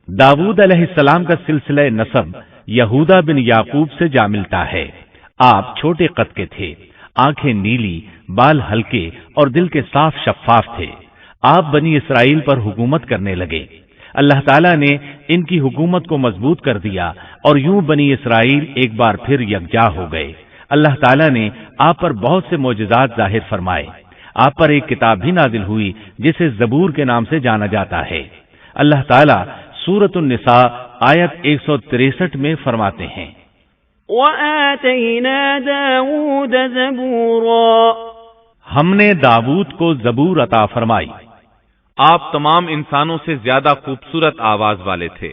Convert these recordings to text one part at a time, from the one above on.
داود علیہ السلام کا سلسلہ نسب یہودا بن یعقوب سے جا ملتا ہے۔ آپ چھوٹے قد کے تھے، آنکھیں نیلی، بال ہلکے اور دل کے صاف شفاف تھے۔ آپ بنی اسرائیل پر حکومت کرنے لگے۔ اللہ تعالیٰ نے ان کی حکومت کو مضبوط کر دیا اور یوں بنی اسرائیل ایک بار پھر یکجا ہو گئے۔ اللہ تعالیٰ نے آپ پر بہت سے معجزات ظاہر فرمائے۔ آپ پر ایک کتاب بھی نازل ہوئی جسے زبور کے نام سے جانا جاتا ہے۔ اللہ تعالیٰ سورۃ النساء آیت 163 میں فرماتے ہیں، وَآتَيْنَا دَاوُودَ زَبُورًا، ہم نے داود کو زبور عطا فرمائی۔ آپ تمام انسانوں سے زیادہ خوبصورت آواز والے تھے۔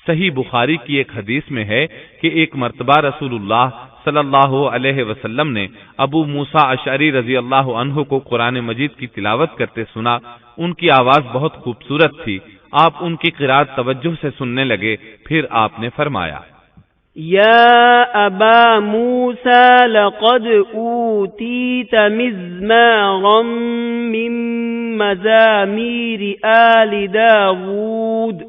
صحیح بخاری کی ایک حدیث میں ہے کہ ایک مرتبہ رسول اللہ صلی اللہ علیہ وسلم نے ابو موسیٰ اشعری رضی اللہ عنہ کو قرآن مجید کی تلاوت کرتے سنا۔ ان کی آواز بہت خوبصورت تھی۔ آپ ان کی قرات توجہ سے سننے لگے، پھر آپ نے فرمایا، یا ابا موسیٰ لقد اوتیت مزمارا من مزامیر آل داود،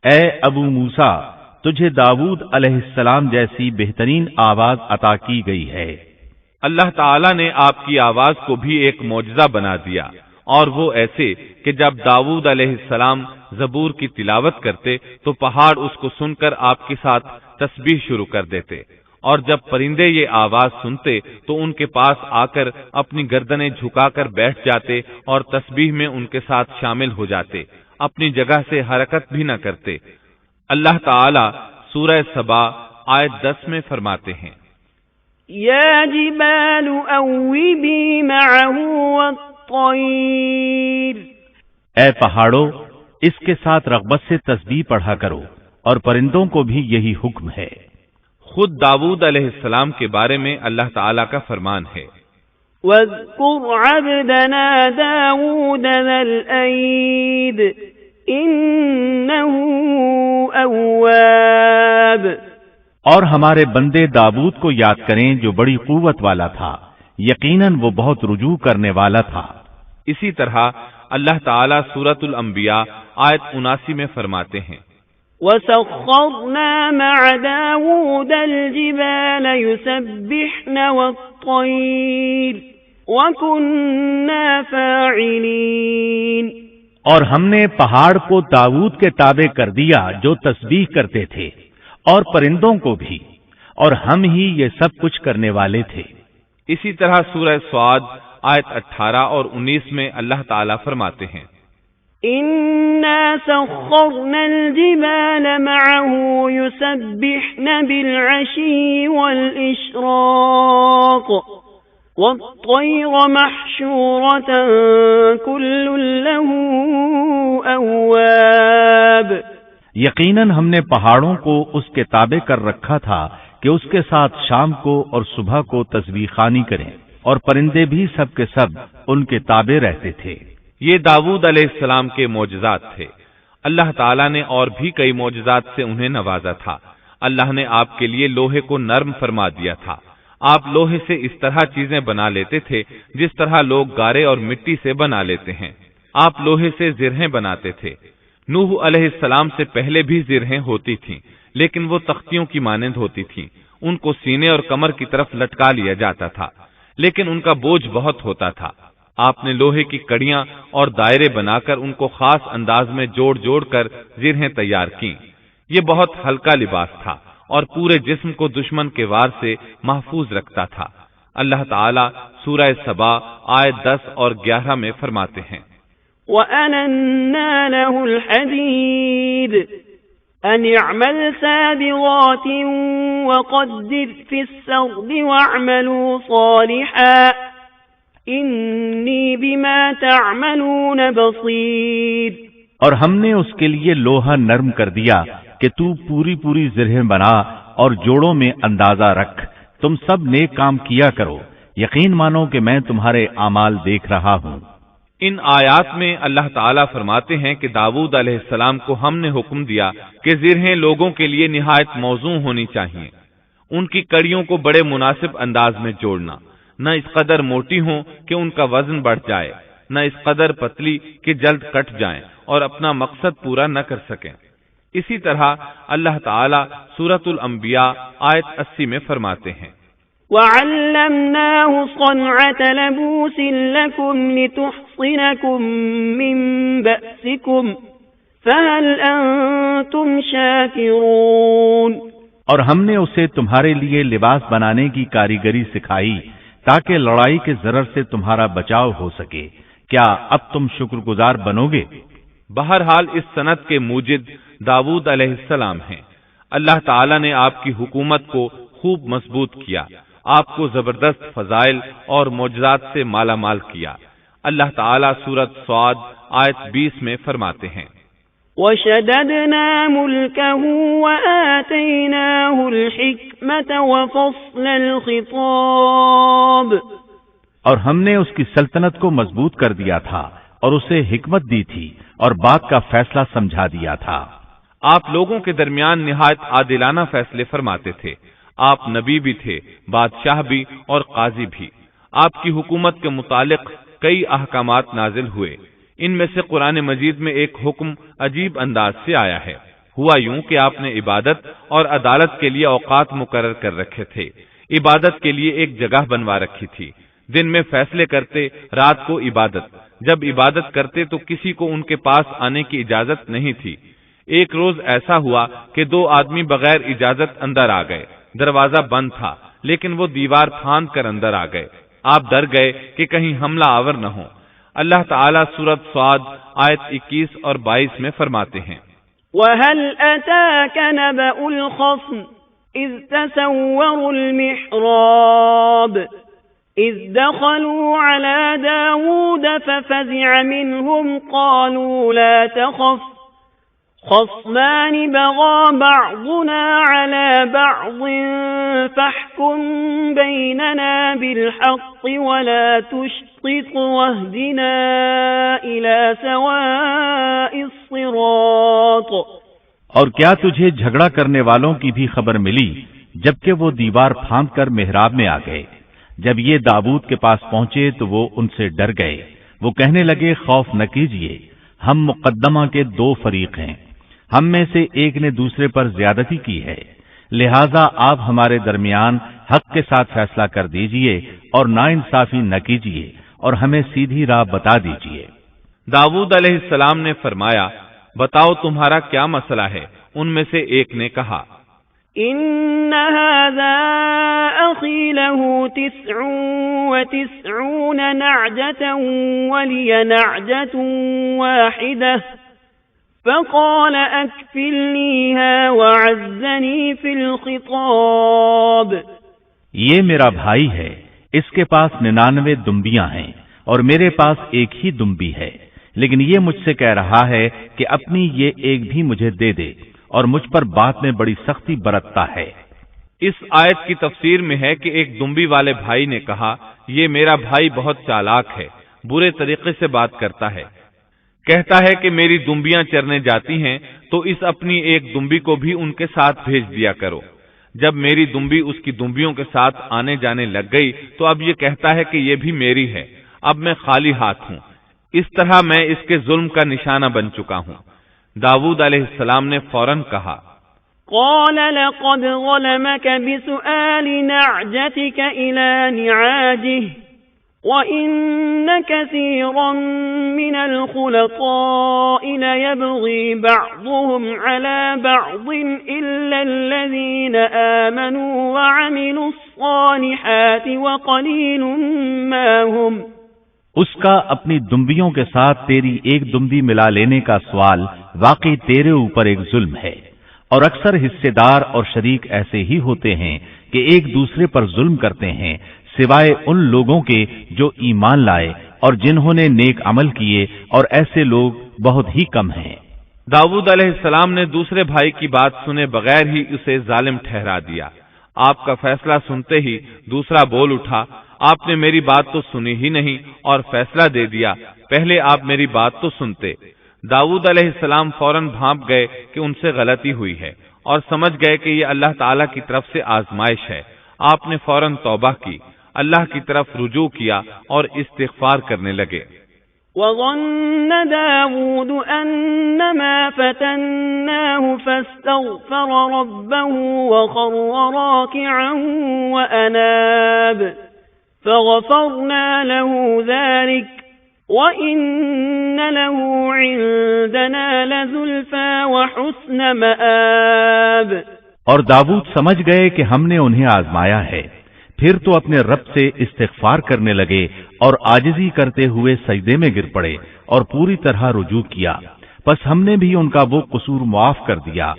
اے ابو موسیٰ، تجھے داود علیہ السلام جیسی بہترین آواز عطا کی گئی ہے۔ اللہ تعالیٰ نے آپ کی آواز کو بھی ایک معجزہ بنا دیا، اور وہ ایسے کہ جب داود علیہ السلام زبور کی تلاوت کرتے تو پہاڑ اس کو سن کر آپ کے ساتھ تسبیح شروع کر دیتے، اور جب پرندے یہ آواز سنتے تو ان کے پاس آ کر اپنی گردنیں جھکا کر بیٹھ جاتے اور تسبیح میں ان کے ساتھ شامل ہو جاتے، اپنی جگہ سے حرکت بھی نہ کرتے۔ اللہ تعالی سورہ سبا آیت 10 میں فرماتے ہیں، یا جبال اوبی معه والطیر، اے پہاڑوں، اس کے ساتھ رغبت سے تسبیح پڑھا کرو، اور پرندوں کو بھی یہی حکم ہے۔ خود داود علیہ السلام کے بارے میں اللہ تعالیٰ کا فرمان ہے، واذکر عبدنا داود ذا الأید انه اواب، اور ہمارے بندے داود کو یاد کریں جو بڑی قوت والا تھا، یقیناً وہ بہت رجوع کرنے والا تھا۔ اسی طرح اللہ تعالیٰ سورۃ الانبیاء آیت 79 میں فرماتے ہیں، وَسَخَّرْنَا مَعَ دَاوُودَ الْجِبَالَ يُسَبِّحْنَ وَالطَّيْرَ وَكُنَّا فَاعِلِينَ، اور ہم نے پہاڑ کو داود کے تابع کر دیا جو تسبیح کرتے تھے، اور پرندوں کو بھی، اور ہم ہی یہ سب کچھ کرنے والے تھے۔ اسی طرح سورہ سعد آیت 18 اور 19 میں اللہ تعالیٰ فرماتے ہیں، إِنَّا سَخَّرْنَا الْجِبَالَ مَعَهُ يُسَبِّحْنَ بِالْعَشِيِّ وَالْإِشْرَاقِ وَالطَّيْرَ مَحْشُورَةً كُلٌّ لَهُ أَوَّابٌ، یقیناً ہم نے پہاڑوں کو اس کے تابع کر رکھا تھا کہ اس کے ساتھ شام کو اور صبح کو تسبیح خوانی کریں، اور پرندے بھی سب کے سب ان کے تابع رہتے تھے۔ یہ داود علیہ السلام کے معجزات تھے۔ اللہ تعالیٰ نے اور بھی کئی معجزات سے انہیں نوازا تھا۔ اللہ نے آپ کے لیے لوہے کو نرم فرما دیا تھا۔ آپ لوہے سے اس طرح چیزیں بنا لیتے تھے جس طرح لوگ گارے اور مٹی سے بنا لیتے ہیں۔ آپ لوہے سے زرہیں بناتے تھے۔ نوح علیہ السلام سے پہلے بھی زرہیں ہوتی تھیں، لیکن وہ تختیوں کی مانند ہوتی تھیں۔ ان کو سینے اور کمر کی طرف لٹکا لیا جاتا تھا، لیکن ان کا بوجھ بہت ہوتا تھا۔ آپ نے لوہے کی کڑیاں اور دائرے بنا کر ان کو خاص انداز میں جوڑ جوڑ کر زرہیں تیار کیں۔ یہ بہت ہلکا لباس تھا اور پورے جسم کو دشمن کے وار سے محفوظ رکھتا تھا۔ اللہ تعالیٰ سورہ سبا آیت 10 اور 11 میں فرماتے ہیں، وَأَلَنَّا لَهُ الْحَدِيدَ أَنِ اعْمَلْ سَابِغَاتٍ وَقَدِّرْ فِي السَّرْدِ وَاعْمَلُوا صَالِحًا إِنِّي بِمَا تَعْمَلُونَ بَصِيرٌ، اور ہم نے اس کے لیے لوہا نرم کر دیا کہ تو پوری پوری زرہیں بنا اور جوڑوں میں اندازہ رکھ، تم سب نیک کام کیا کرو، یقین مانو کہ میں تمہارے اعمال دیکھ رہا ہوں۔ ان آیات میں اللہ تعالیٰ فرماتے ہیں کہ داود علیہ السلام کو ہم نے حکم دیا کہ زرہیں لوگوں کے لیے نہایت موزوں ہونی چاہیے، ان کی کڑیوں کو بڑے مناسب انداز میں جوڑنا، نہ اس قدر موٹی ہوں کہ ان کا وزن بڑھ جائے، نہ اس قدر پتلی کہ جلد کٹ جائیں اور اپنا مقصد پورا نہ کر سکیں۔ اسی طرح اللہ تعالی سورۃ الانبیاء آیت 80 میں فرماتے ہیں وَعَلَّمْنَاهُ صَنْعَةَ لَبُوسٍ لَكُمْ لِتُحْصِنَكُمْ مِنْ بَأْسِكُمْ فَهَلْ أَنْتُمْ شَاكِرُونَ اور ہم نے اسے تمہارے لیے لباس بنانے کی کاریگری سکھائی تاکہ لڑائی کے ضرر سے تمہارا بچاؤ ہو سکے، کیا اب تم شکر گزار بنو گے؟ بہرحال اس صنعت کے موجد داؤد علیہ السلام ہیں۔ اللہ تعالی نے آپ کی حکومت کو خوب مضبوط کیا، آپ کو زبردست فضائل اور معجزات سے مالا مال کیا۔ اللہ تعالی سورۃ صاد آیت 20 میں فرماتے ہیں وَشَدَدْنَا مُلْكَهُ وَآتَيْنَاهُ الْحِكْمَةَ وَفَصْلَ الْخِطَابِ، اور ہم نے اس کی سلطنت کو مضبوط کر دیا تھا اور اسے حکمت دی تھی اور بات کا فیصلہ سمجھا دیا تھا۔ آپ لوگوں کے درمیان نہایت عادلانہ فیصلے فرماتے تھے، آپ نبی بھی تھے، بادشاہ بھی اور قاضی بھی۔ آپ کی حکومت کے متعلق کئی احکامات نازل ہوئے، ان میں سے قرآن مجید میں ایک حکم عجیب انداز سے آیا ہے۔ ہوا یوں کہ آپ نے عبادت اور عدالت کے لیے اوقات مقرر کر رکھے تھے، عبادت کے لیے ایک جگہ بنوا رکھی تھی، دن میں فیصلے کرتے، رات کو عبادت۔ جب عبادت کرتے تو کسی کو ان کے پاس آنے کی اجازت نہیں تھی۔ ایک روز ایسا ہوا کہ 2 آدمی بغیر اجازت اندر آ گئے، دروازہ بند تھا لیکن وہ دیوار پھاند کر اندر آ گئے۔ آپ ڈر گئے کہ کہیں حملہ آور نہ ہو۔ اللہ تعالیٰ سورۃ صاد آیت 21 اور 22 میں فرماتے ہیں وَهَلْ أَتَاكَ نَبَأُ الْخَصْمِ إِذْ تَسَوَّرُوا الْمِحْرَابَ إِذْ دَخَلُوا عَلَى دَاوُودَ فَفَزِعَ مِنْهُمْ قَالُوا لَا تَخَفْ خَصْمَانِ بَغَى بَعْضُنَا عَلَى بَعْضٍ فَاحْكُم بَيْنَنَا بِالْحَقِّ وَلَا تُشْطِطْ وَاهْدِنَا إِلَى سَوَاءِ الصِّرَاطِ۔ اور کیا تجھے جھگڑا کرنے والوں کی بھی خبر ملی جبکہ وہ دیوار پھاند کر محراب میں آ گئے؟ جب یہ داؤد کے پاس پہنچے تو وہ ان سے ڈر گئے، وہ کہنے لگے خوف نہ کیجیے، ہم مقدمہ کے 2 فریق ہیں، ہم میں سے ایک نے دوسرے پر زیادتی کی ہے، لہذا آپ ہمارے درمیان حق کے ساتھ فیصلہ کر دیجئے اور ناانصافی نہ کیجیے اور ہمیں سیدھی راہ بتا دیجئے۔ داؤد علیہ السلام نے فرمایا بتاؤ تمہارا کیا مسئلہ ہے؟ ان میں سے ایک نے کہا إن هذا أخي له 99 نعجة ولي نعجة واحدة فقال أكفلنيها وعزني في الخطاب۔ یہ میرا بھائی ہے، اس کے پاس 99 دمبیاں ہیں اور میرے پاس ایک ہی دمبی ہے، لیکن یہ مجھ سے کہہ رہا ہے کہ اپنی یہ ایک بھی مجھے دے دے اور مجھ پر بات میں بڑی سختی برتتا ہے۔ اس آیت کی تفسیر میں ہے کہ ایک دمبی والے بھائی نے کہا یہ میرا بھائی بہت چالاک ہے، برے طریقے سے بات کرتا ہے، کہتا ہے کہ میری دمبیاں چرنے جاتی ہیں تو اس اپنی ایک دمبی کو بھی ان کے ساتھ بھیج دیا کرو۔ جب میری دمبی اس کی دمبیوں کے ساتھ آنے جانے لگ گئی تو اب یہ کہتا ہے کہ یہ بھی میری ہے، اب میں خالی ہاتھ ہوں۔ اس طرح میں اس کے ظلم کا نشانہ بن چکا ہوں۔ داؤد علیہ السلام نے فوراً کہا قال لقد ظلمك بسؤال نعجتك إلى نعاجه وَإِنَّ كَثِيرًا مِنَ الْخُلَطَاءِ لَيَبْغِي بَعْضُهُمْ عَلَى بَعْضٍ إِلَّا الَّذِينَ آمَنُوا وَعَمِلُوا الصَّالِحَاتِ وَقَلِيلٌ مَا هُمْ۔ اس کا اپنی دمبیوں کے ساتھ تیری ایک دمبی ملا لینے کا سوال واقعی تیرے اوپر ایک ظلم ہے، اور اکثر حصے دار اور شریک ایسے ہی ہوتے ہیں کہ ایک دوسرے پر ظلم کرتے ہیں، سوائے ان لوگوں کے جو ایمان لائے اور جنہوں نے نیک عمل کیے، اور ایسے لوگ بہت ہی کم ہیں۔ داؤد علیہ السلام نے دوسرے بھائی کی بات سنے بغیر ہی اسے ظالم ٹھہرا دیا۔ آپ کا فیصلہ سنتے ہی دوسرا بول اٹھا، آپ نے میری بات تو سنی ہی نہیں اور فیصلہ دے دیا، پہلے آپ میری بات تو سنتے۔ داؤد علیہ السلام فوراً بھانپ گئے کہ ان سے غلطی ہوئی ہے اور سمجھ گئے کہ یہ اللہ تعالیٰ کی طرف سے آزمائش ہے۔ آپ نے فوراً توبہ کی، اللہ کی طرف رجوع کیا اور استغفار کرنے لگے۔ وظن داود أنما فتناه فاستغفر ربه وخر راكعا وأناب فغفرنا له ذلك وإن له عندنا لزلفى وحسن مآب۔ اور داؤد سمجھ گئے کہ ہم نے انہیں آزمایا ہے، پھر تو اپنے رب سے استغفار کرنے لگے اور عاجزی کرتے ہوئے سجدے میں گر پڑے اور پوری طرح رجوع کیا، پس ہم نے بھی ان کا وہ قصور معاف کر دیا،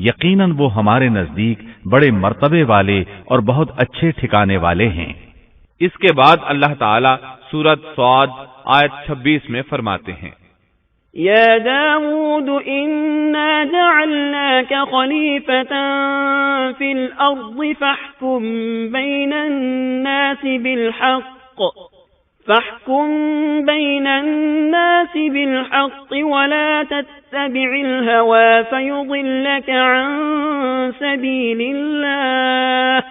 یقیناً وہ ہمارے نزدیک بڑے مرتبے والے اور بہت اچھے ٹھکانے والے ہیں۔ اس کے بعد اللہ تعالی سورۃ صاد آیت 26 میں فرماتے ہیں، يا داود إنا جعلناك خليفة في الأرض فاحكم بين الناس بالحق ولا تتبع الهوى فيضلك عن سبيل الله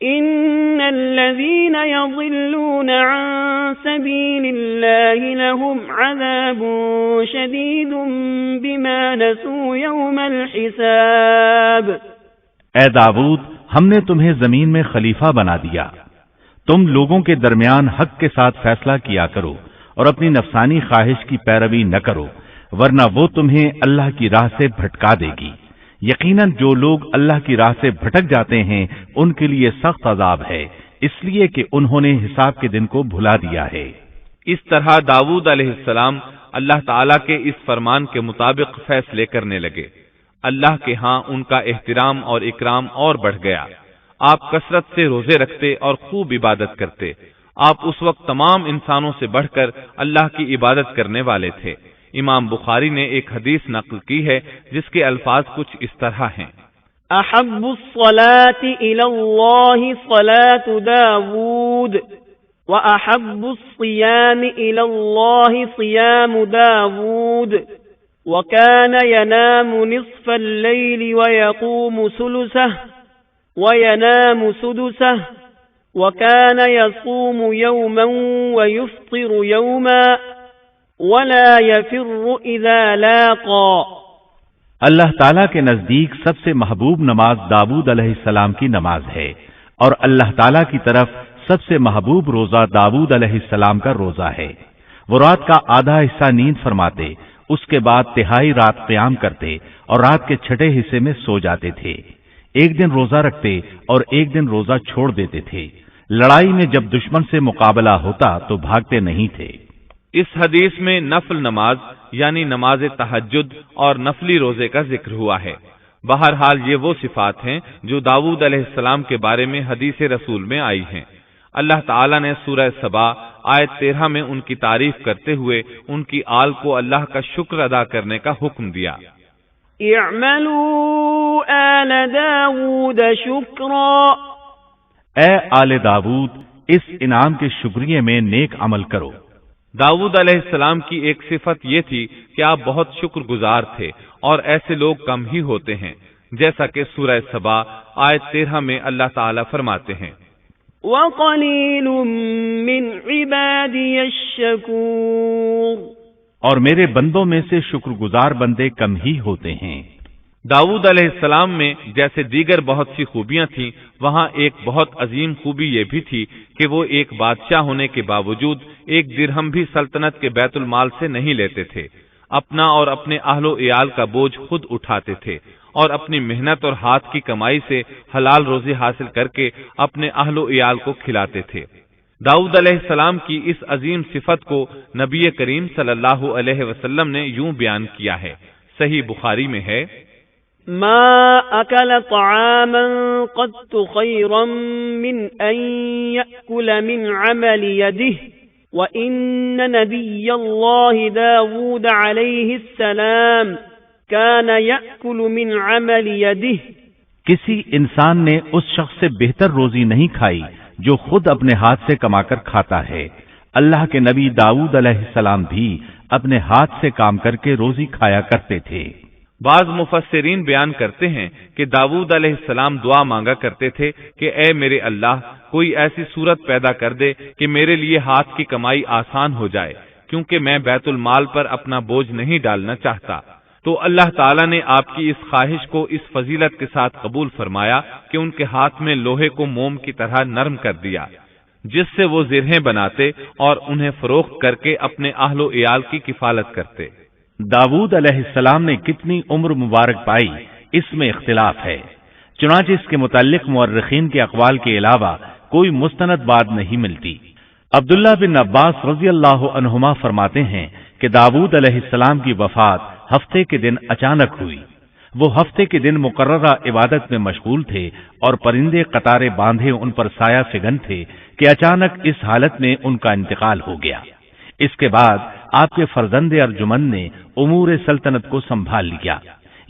إن الذين يضلون عن سبيل الله لهم عذاب شديد بما نسوا يوم الحساب۔ اے داؤد، ہم نے تمہیں زمین میں خلیفہ بنا دیا، تم لوگوں کے درمیان حق کے ساتھ فیصلہ کیا کرو اور اپنی نفسانی خواہش کی پیروی نہ کرو، ورنہ وہ تمہیں اللہ کی راہ سے بھٹکا دے گی۔ یقیناً جو لوگ اللہ کی راہ سے بھٹک جاتے ہیں ان کے لیے سخت عذاب ہے، اس لیے کہ انہوں نے حساب کے دن کو بھلا دیا ہے۔ اس طرح داؤد علیہ السلام اللہ تعالیٰ کے اس فرمان کے مطابق فیصلے کرنے لگے۔ اللہ کے ہاں ان کا احترام اور اکرام اور بڑھ گیا۔ آپ کثرت سے روزے رکھتے اور خوب عبادت کرتے۔ آپ اس وقت تمام انسانوں سے بڑھ کر اللہ کی عبادت کرنے والے تھے۔ امام بخاری نے ایک حدیث نقل کی ہے جس کے الفاظ کچھ اس طرح ہیں، احب الصلاة الى اللہ صلاة داود واحب الصيام الى اللہ صيام داود وكان ينام نصف الليل ويقوم ثلثه وينام سدسه وكان يصوم يوما ويفطر يوما ولا يفر اذا لاقى۔ اللہ تعالیٰ کے نزدیک سب سے محبوب نماز داؤد علیہ السلام کی نماز ہے، اور اللہ تعالیٰ کی طرف سب سے محبوب روزہ داؤد علیہ السلام کا روزہ ہے۔ وہ رات کا آدھا حصہ نیند فرماتے، اس کے بعد تہائی رات قیام کرتے اور رات کے چھٹے حصے میں سو جاتے تھے۔ ایک دن روزہ رکھتے اور ایک دن روزہ چھوڑ دیتے تھے۔ لڑائی میں جب دشمن سے مقابلہ ہوتا تو بھاگتے نہیں تھے۔ اس حدیث میں نفل نماز یعنی نماز تہجد اور نفلی روزے کا ذکر ہوا ہے۔ بہرحال یہ وہ صفات ہیں جو داؤد علیہ السلام کے بارے میں حدیث رسول میں آئی ہیں۔ اللہ تعالیٰ نے سورہ سبا آیت 13 میں ان کی تعریف کرتے ہوئے ان کی آل کو اللہ کا شکر ادا کرنے کا حکم دیا۔ اعملوا آل داود شکرا، اے آل داؤد اس انعام کے شکریہ میں نیک عمل کرو۔ داؤد علیہ السلام کی ایک صفت یہ تھی کہ آپ بہت شکر گزار تھے، اور ایسے لوگ کم ہی ہوتے ہیں، جیسا کہ سورہ سبا آیت 13 میں اللہ تعالیٰ فرماتے ہیں، وَقَلِيلٌ مِّنْ عِبَادِيَ الشَّكُورُ، اور میرے بندوں میں سے شکر گزار بندے کم ہی ہوتے ہیں۔ داؤد علیہ السلام میں جیسے دیگر بہت سی خوبیاں تھیں، وہاں ایک بہت عظیم خوبی یہ بھی تھی کہ وہ ایک بادشاہ ہونے کے باوجود ایک درہم بھی سلطنت کے بیت المال سے نہیں لیتے تھے۔ اپنا اور اپنے اہل و عیال کا بوجھ خود اٹھاتے تھے، اور اپنی محنت اور ہاتھ کی کمائی سے حلال روزی حاصل کر کے اپنے اہل و عیال کو کھلاتے تھے۔ داؤد علیہ السلام کی اس عظیم صفت کو نبی کریم صلی اللہ علیہ وسلم نے یوں بیان کیا ہے، صحیح بخاری میں ہے، ما أكل طعاما قط خيرا من أن يأكل من عمل يده وإن نبي الله داود عليه السلام كان يأكل من عمل يده۔ کسی انسان نے اس شخص سے بہتر روزی نہیں کھائی جو خود اپنے ہاتھ سے کما کر کھاتا ہے۔ اللہ کے نبی داؤد علیہ السلام بھی اپنے ہاتھ سے کام کر کے روزی کھایا کرتے تھے۔ بعض مفسرین بیان کرتے ہیں کہ داؤد علیہ السلام دعا مانگا کرتے تھے کہ اے میرے اللہ، کوئی ایسی صورت پیدا کر دے کہ میرے لیے ہاتھ کی کمائی آسان ہو جائے، کیونکہ میں بیت المال پر اپنا بوجھ نہیں ڈالنا چاہتا۔ تو اللہ تعالیٰ نے آپ کی اس خواہش کو اس فضیلت کے ساتھ قبول فرمایا کہ ان کے ہاتھ میں لوہے کو موم کی طرح نرم کر دیا، جس سے وہ زرہیں بناتے اور انہیں فروخت کر کے اپنے اہل و عیال کی کفالت کرتے۔ داؤد علیہ السلام نے کتنی عمر مبارک پائی، اس میں اختلاف ہے، چنانچہ اس کے متعلق مورخین کے اقوال کے علاوہ کوئی مستند بات نہیں ملتی۔ عبداللہ بن عباس رضی اللہ عنہما فرماتے ہیں کہ داؤد علیہ السلام کی وفات ہفتے کے دن اچانک ہوئی۔ وہ ہفتے کے دن مقررہ عبادت میں مشغول تھے اور پرندے قطارے باندھے ان پر سایہ فگن تھے کہ اچانک اس حالت میں ان کا انتقال ہو گیا۔ اس کے بعد آپ کے فرزند ارجمند نے امور سلطنت کو سنبھال لیا۔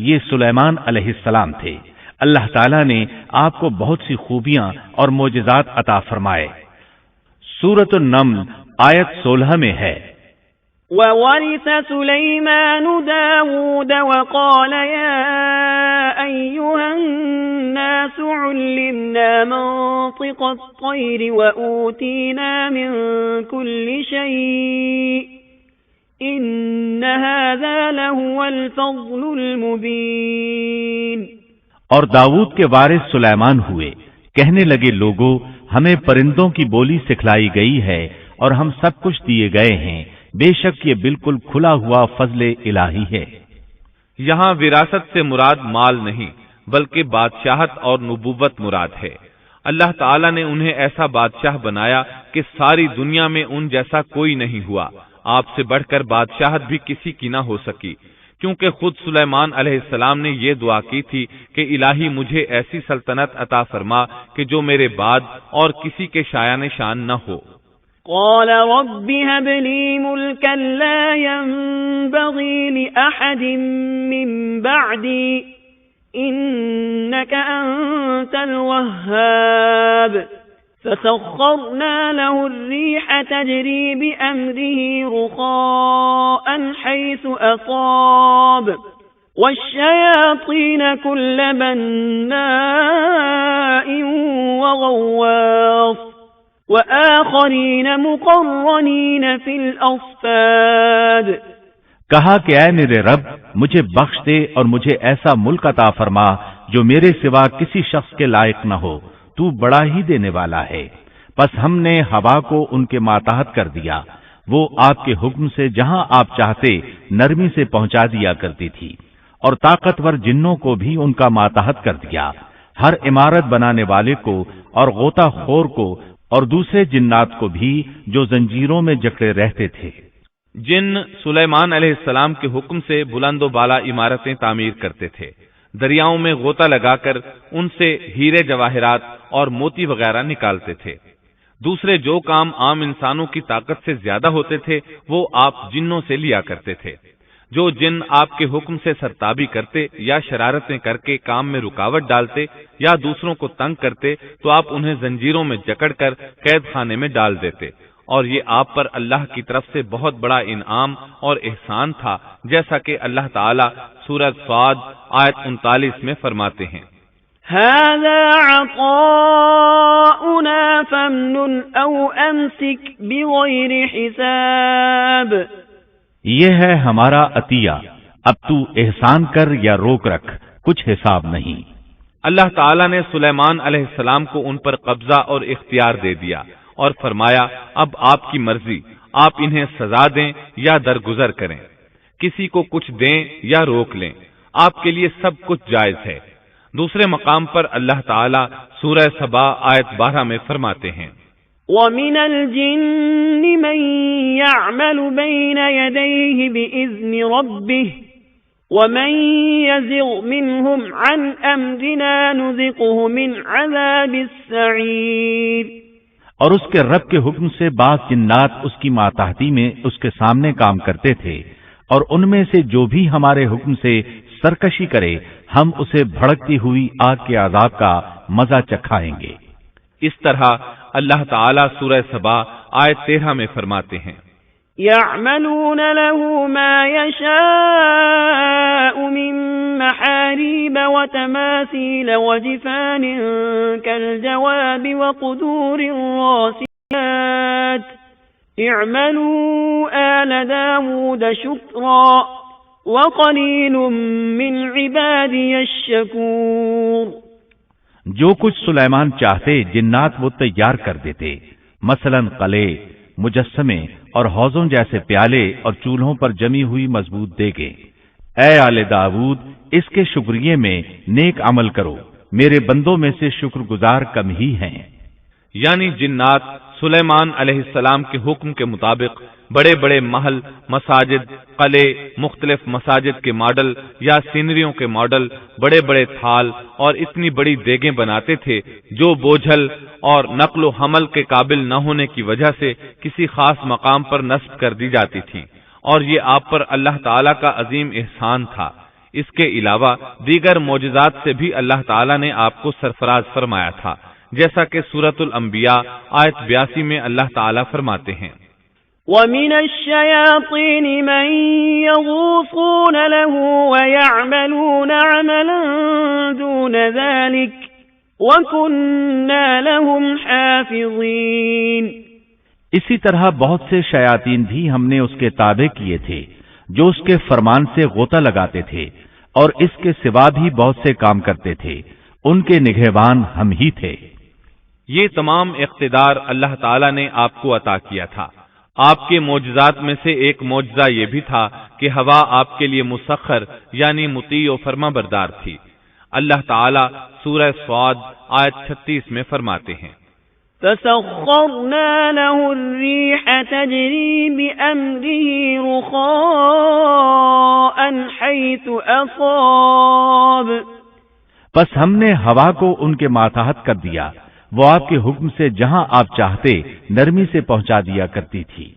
یہ سلیمان علیہ السلام تھے۔ اللہ تعالیٰ نے آپ کو بہت سی خوبیاں اور معجزات عطا فرمائے۔ سورۃ النمل آیت 16 میں ہے، وَوَرِثَ سُلَيْمَانُ دَاوُودَ وَقَالَ يَا أَيُّهَا النَّاسُ عُلِّمْنَا مَنطِقَ الطَّيْرِ وَأُوتِينَا مِن كُلِّ شَيْءٍ إِنَّ هَذَا لَهُوَ الْفَضْلُ الْمُبِينُ۔ اور داؤد کے وارث سلیمان ہوئے، کہنے لگے لوگوں، ہمیں پرندوں کی بولی سکھلائی گئی ہے اور ہم سب کچھ دیے گئے ہیں، بے شک یہ بالکل کھلا ہوا فضل الہی ہے۔ یہاں وراثت سے مراد مال نہیں بلکہ بادشاہت اور نبوت مراد ہے۔ اللہ تعالیٰ نے انہیں ایسا بادشاہ بنایا کہ ساری دنیا میں ان جیسا کوئی نہیں ہوا، آپ سے بڑھ کر بادشاہت بھی کسی کی نہ ہو سکی، کیونکہ خود سلیمان علیہ السلام نے یہ دعا کی تھی کہ الہی مجھے ایسی سلطنت عطا فرما کہ جو میرے بعد اور کسی کے شایان شان نہ ہو۔ قال رب هب لي ملكا لا ينبغي لأحد من بعدي إنك أنت الوهاب فسخرنا له الريح تجري بأمره رخاء حيث أصاب والشياطين كل بناء وغواص وآخرین مقرنین فی الاصفاد۔ کہا کہ اے میرے رب، مجھے بخش دے اور مجھے ایسا ملک عطا فرما جو میرے سوا کسی شخص کے لائق نہ ہو، تو بڑا ہی دینے والا ہے۔ پس ہم نے ہوا کو ان کے ماتحت کر دیا، وہ آپ کے حکم سے جہاں آپ چاہتے نرمی سے پہنچا دیا کرتی تھی، اور طاقتور جنوں کو بھی ان کا ماتحت کر دیا، ہر عمارت بنانے والے کو اور غوطہ خور کو اور دوسرے جنات کو بھی جو زنجیروں میں جکڑے رہتے تھے۔ جن سلیمان علیہ السلام کے حکم سے بلند و بالا عمارتیں تعمیر کرتے تھے، دریاؤں میں غوطہ لگا کر ان سے ہیرے جواہرات اور موتی وغیرہ نکالتے تھے۔ دوسرے جو کام عام انسانوں کی طاقت سے زیادہ ہوتے تھے وہ آپ جنوں سے لیا کرتے تھے۔ جو جن آپ کے حکم سے سرتابی کرتے یا شرارتیں کر کے کام میں رکاوٹ ڈالتے یا دوسروں کو تنگ کرتے تو آپ انہیں زنجیروں میں جکڑ کر قید خانے میں ڈال دیتے، اور یہ آپ پر اللہ کی طرف سے بہت بڑا انعام اور احسان تھا، جیسا کہ اللہ تعالیٰ سورہ صاد آیت 39 میں فرماتے ہیں، هذا عطاؤنا فامنن او امسک بغیر حساب۔ یہ ہے ہمارا عطیہ، اب تو احسان کر یا روک رکھ، کچھ حساب نہیں۔ اللہ تعالیٰ نے سلیمان علیہ السلام کو ان پر قبضہ اور اختیار دے دیا اور فرمایا اب آپ کی مرضی، آپ انہیں سزا دیں یا درگزر کریں، کسی کو کچھ دیں یا روک لیں، آپ کے لیے سب کچھ جائز ہے۔ دوسرے مقام پر اللہ تعالیٰ سورہ سبا آیت 12 میں فرماتے ہیں، وَمِنَ الْجِنِّ مَن يَعْمَلُ بَيْنَ يَدَيْهِ بِإِذْنِ رَبِّهِ وَمَن يَزِغْ مِنْهُمْ عَنْ أَمْرِنَا نُذِقْهُ مِنْ عَذَابِ السَّعِيرِ۔ اور اس کے رب کے حکم سے بعض جنات اس کی ماتحتی میں اس کے سامنے کام کرتے تھے، اور ان میں سے جو بھی ہمارے حکم سے سرکشی کرے ہم اسے بھڑکتی ہوئی آگ کے عذاب کا مزہ چکھائیں گے۔ اس طرح اللہ تعالیٰ سورہ سبا آیت 13 میں فرماتے ہیں، يَعْمَلُونَ لَهُ مَا يَشَاءُ مِن مَّحَارِيبَ وَتَمَاثِيلَ وَجِفَانٍ كَالْجَوَابِ وَقُدُورٍ رَّاسِيَاتٍ اعملوا آل داود شكرا وقلیل من عبادی الشکور۔ جو کچھ سلیمان چاہتے جنات وہ تیار کر دیتے، مثلا قلعے، مجسمے اور حوضوں جیسے پیالے اور چولہوں پر جمی ہوئی مضبوط دیگیں۔ اے آل داود، اس کے شکریہ میں نیک عمل کرو، میرے بندوں میں سے شکر گزار کم ہی ہیں۔ یعنی جنات سلیمان علیہ السلام کے حکم کے مطابق بڑے بڑے محل، مساجد، قلعے، مختلف مساجد کے ماڈل یا سینریوں کے ماڈل، بڑے بڑے تھال اور اتنی بڑی دیگیں بناتے تھے جو بوجھل اور نقل و حمل کے قابل نہ ہونے کی وجہ سے کسی خاص مقام پر نصب کر دی جاتی تھیں، اور یہ آپ پر اللہ تعالیٰ کا عظیم احسان تھا۔ اس کے علاوہ دیگر معجزات سے بھی اللہ تعالیٰ نے آپ کو سرفراز فرمایا تھا، جیسا کہ سورۃ الانبیاء آیت 82 میں اللہ تعالیٰ فرماتے ہیں، وَمِنَ الشَّيَاطِينِ مَن يَغُوصُونَ لَهُ وَيَعْمَلُونَ عَمَلًا دُونَ ذَلِكَ وَكُنَّا لَهُمْ حَافِظِينَ۔ اسی طرح بہت سے شیاطین بھی ہم نے اس کے تابع کیے تھے جو اس کے فرمان سے غوطہ لگاتے تھے، اور اس کے سوا بھی بہت سے کام کرتے تھے، ان کے نگہبان ہم ہی تھے۔ یہ تمام اقتدار اللہ تعالیٰ نے آپ کو عطا کیا تھا۔ آپ کے معجزات میں سے ایک معجزہ یہ بھی تھا کہ ہوا آپ کے لیے مسخر یعنی مطیع و فرما بردار تھی۔ اللہ تعالیٰ سورہ صاد آیت 36 میں فرماتے ہیں، فَسَخَّرْنَا لَهُ الرِّيحَ تَجْرِي بِأَمْرِهِ رُخَاءً حَيْثُ أَصَابَ۔ پس ہم نے ہوا کو ان کے ماتحت کر دیا، وہ آپ کے حکم سے جہاں آپ چاہتے نرمی سے پہنچا دیا کرتی تھی۔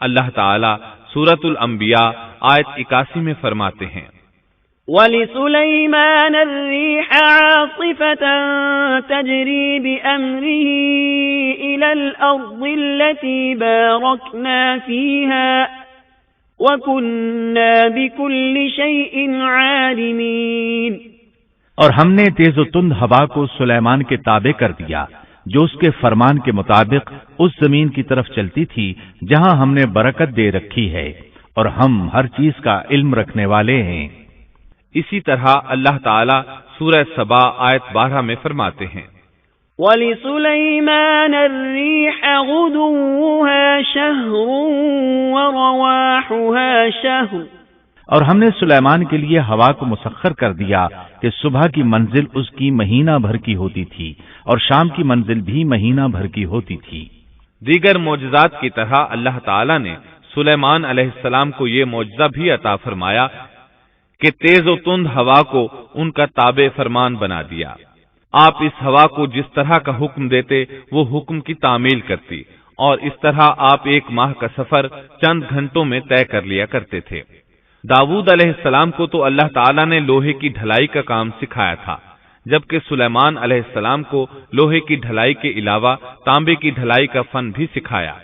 اللہ تعالیٰ سورۃ الانبیاء آیت 81 میں فرماتے ہیں، وَلِسُلَيْمَانَ الرِّيحَ عَاصِفَةً تَجْرِي بِأَمْرِهِ إِلَى الْأَرْضِ الَّتِي بَارَكْنَا فِيهَا وَكُنَّا بِكُلِّ شَيْءٍ عَالِمِينَ۔ اور ہم نے تیز و تند ہوا کو سلیمان کے تابع کر دیا جو اس کے فرمان کے مطابق اس زمین کی طرف چلتی تھی جہاں ہم نے برکت دے رکھی ہے، اور ہم ہر چیز کا علم رکھنے والے ہیں۔ اسی طرح اللہ تعالیٰ سورہ سبا آیت 12 میں فرماتے ہیں، وَلِسُلَيْمَانَ الرِّيحَ غُدُوُّهَا شَهْرٌ وَرَوَاحُهَا شَهْرٌ۔ اور ہم نے سلیمان کے لیے ہوا کو مسخر کر دیا کہ صبح کی منزل اس کی مہینہ بھر کی ہوتی تھی اور شام کی منزل بھی مہینہ بھر کی ہوتی تھی۔ دیگر معجزات کی طرح اللہ تعالیٰ نے سلیمان علیہ السلام کو یہ معجزہ بھی عطا فرمایا کہ تیز و تند ہوا کو ان کا تابع فرمان بنا دیا۔ آپ اس ہوا کو جس طرح کا حکم دیتے وہ حکم کی تعمیل کرتی، اور اس طرح آپ 1 ماہ کا سفر چند گھنٹوں میں طے کر لیا کرتے تھے۔ داؤد علیہ السلام کو تو اللہ تعالیٰ نے لوہے کی ڈھلائی کا کام سکھایا تھا، جبکہ سلیمان علیہ السلام کو لوہے کی ڈھلائی کے علاوہ تانبے کی ڈھلائی کا فن بھی سکھایا۔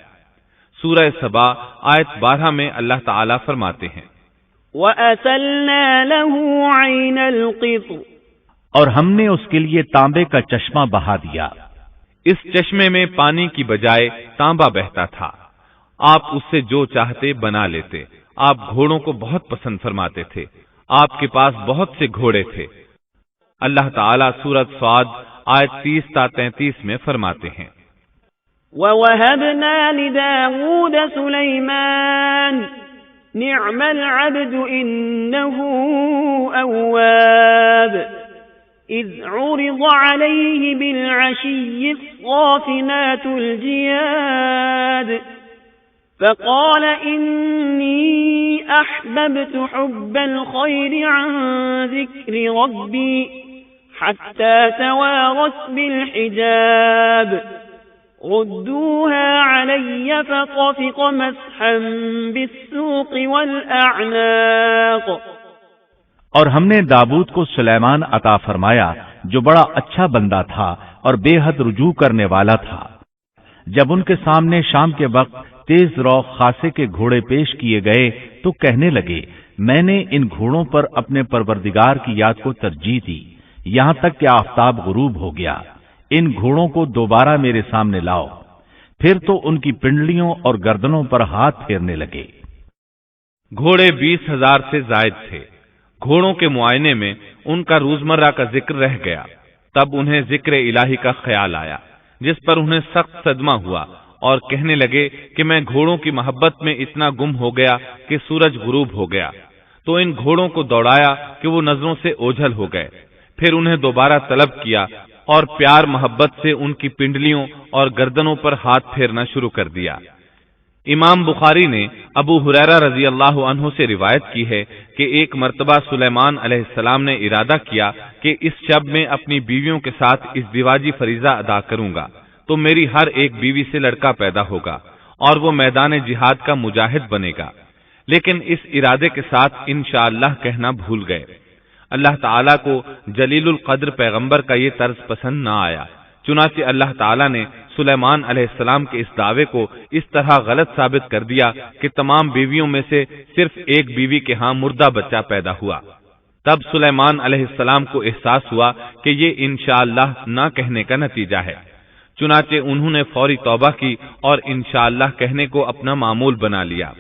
سورہ سبا آیت 12 میں اللہ تعالیٰ فرماتے ہیں، وَأَسَلْنَا لَهُ عَيْنَ الْقِطْرِ۔ اور ہم نے اس کے لیے تانبے کا چشمہ بہا دیا۔ اس چشمے میں پانی کی بجائے تانبا بہتا تھا، آپ اس سے جو چاہتے بنا لیتے۔ آپ گھوڑوں کو بہت پسند فرماتے تھے، آپ کے پاس بہت سے گھوڑے تھے۔ اللہ تعالیٰ سورۃ صاد آیت 30 تا 33 میں فرماتے ہیں، وَوَهَبْنَا لِدَاوُودَ سُلَيْمَانَ نِعْمَ الْعَبْدُ إِنَّهُ أَوَّابٌ إِذْ عُرِضَ عَلَيْهِ بِالْعَشِيِّ الصَّافِنَاتُ الْجِيَادُ فقال إني أحببت حب الخير عن ذكر ربي حتى توارت بالحجاب ردوها علي فطفق مسحا بالسوق والأعناق۔ اور ہم نے داؤد کو سلیمان عطا فرمایا جو بڑا اچھا بندہ تھا اور بے حد رجوع کرنے والا تھا۔ جب ان کے سامنے شام کے وقت تیز رو خاصے کے گھوڑے پیش کیے گئے تو کہنے لگے، میں نے ان گھوڑوں پر اپنے پروردگار کی یاد کو ترجیح دی یہاں تک کہ آفتاب غروب ہو گیا۔ ان گھوڑوں کو دوبارہ میرے سامنے لاؤ۔ پھر تو ان کی پنڈلیوں اور گردنوں پر ہاتھ پھیرنے لگے۔ گھوڑے 20,000 سے زائد تھے۔ گھوڑوں کے معائنے میں ان کا روزمرہ کا ذکر رہ گیا۔ تب انہیں ذکر الہی کا خیال آیا، جس پر انہیں سخت صدمہ ہوا اور کہنے لگے کہ میں گھوڑوں کی محبت میں اتنا گم ہو گیا کہ سورج غروب ہو گیا۔ تو ان گھوڑوں کو دوڑایا کہ وہ نظروں سے اوجھل ہو گئے۔ پھر انہیں دوبارہ طلب کیا اور پیار محبت سے ان کی پنڈلیوں اور گردنوں پر ہاتھ پھیرنا شروع کر دیا۔ امام بخاری نے ابو ہریرہ رضی اللہ عنہ سے روایت کی ہے کہ ایک مرتبہ سلیمان علیہ السلام نے ارادہ کیا کہ اس شب میں اپنی بیویوں کے ساتھ ازدواجی فریضہ ادا کروں گا تو میری ہر ایک بیوی سے لڑکا پیدا ہوگا اور وہ میدان جہاد کا مجاہد بنے گا، لیکن اس ارادے کے ساتھ انشاءاللہ کہنا بھول گئے۔ اللہ تعالیٰ کو جلیل القدر پیغمبر کا یہ طرز پسند نہ آیا، چنانچہ اللہ تعالیٰ نے سلیمان علیہ السلام کے اس دعوے کو اس طرح غلط ثابت کر دیا کہ تمام بیویوں میں سے صرف ایک بیوی کے ہاں مردہ بچہ پیدا ہوا۔ تب سلیمان علیہ السلام کو احساس ہوا کہ یہ انشاءاللہ نہ کہنے کا نتیجہ ہے، چنانچہ انہوں نے فوری توبہ کی اور انشاءاللہ کہنے کو اپنا معمول بنا لیا۔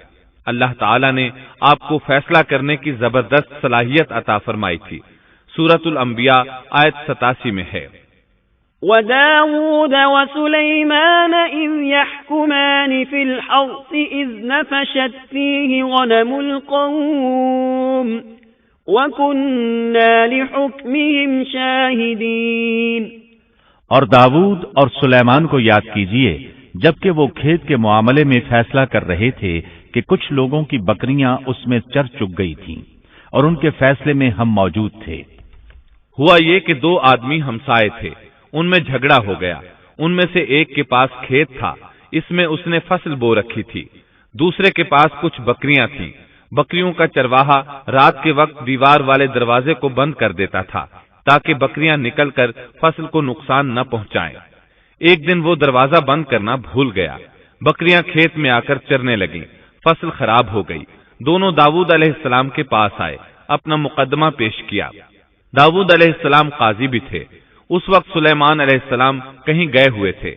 اللہ تعالیٰ نے آپ کو فیصلہ کرنے کی زبردست صلاحیت عطا فرمائی تھی۔ سورۃ الانبیاء آیت 87 میں ہے، وَدَاوُودَ وَسُلَيْمَانَ إِذْ يَحْكُمَانِ فِي الْحَرْثِ إِذْ نَفَشَتْ فِيهِ غَنَمُ الْقَوْمِ وَكُنَّا لِحُكْمِهِمْ شَاهِدِينَ۔ اور داؤد اور سلیمان کو یاد کیجئے جبکہ وہ کھیت کے معاملے میں فیصلہ کر رہے تھے کہ کچھ لوگوں کی بکریاں اس میں چر چگ گئی تھیں اور ان کے فیصلے میں ہم موجود تھے۔ ہوا یہ کہ دو آدمی ہمسائے تھے، ان میں جھگڑا ہو گیا۔ ان میں سے ایک کے پاس کھیت تھا، اس میں اس نے فصل بو رکھی تھی، دوسرے کے پاس کچھ بکریاں تھیں۔ بکریوں کا چرواہا رات کے وقت دیوار والے دروازے کو بند کر دیتا تھا تاکہ بکریاں نکل کر فصل کو نقصان نہ پہنچائیں۔ ایک دن وہ دروازہ بند کرنا بھول گیا، بکریاں کھیت میں آ کر چرنے لگیں، فصل خراب ہو گئی۔ دونوں داؤد علیہ السلام کے پاس آئے، اپنا مقدمہ پیش کیا۔ داؤد علیہ السلام قاضی بھی تھے۔ اس وقت سلیمان علیہ السلام کہیں گئے ہوئے تھے۔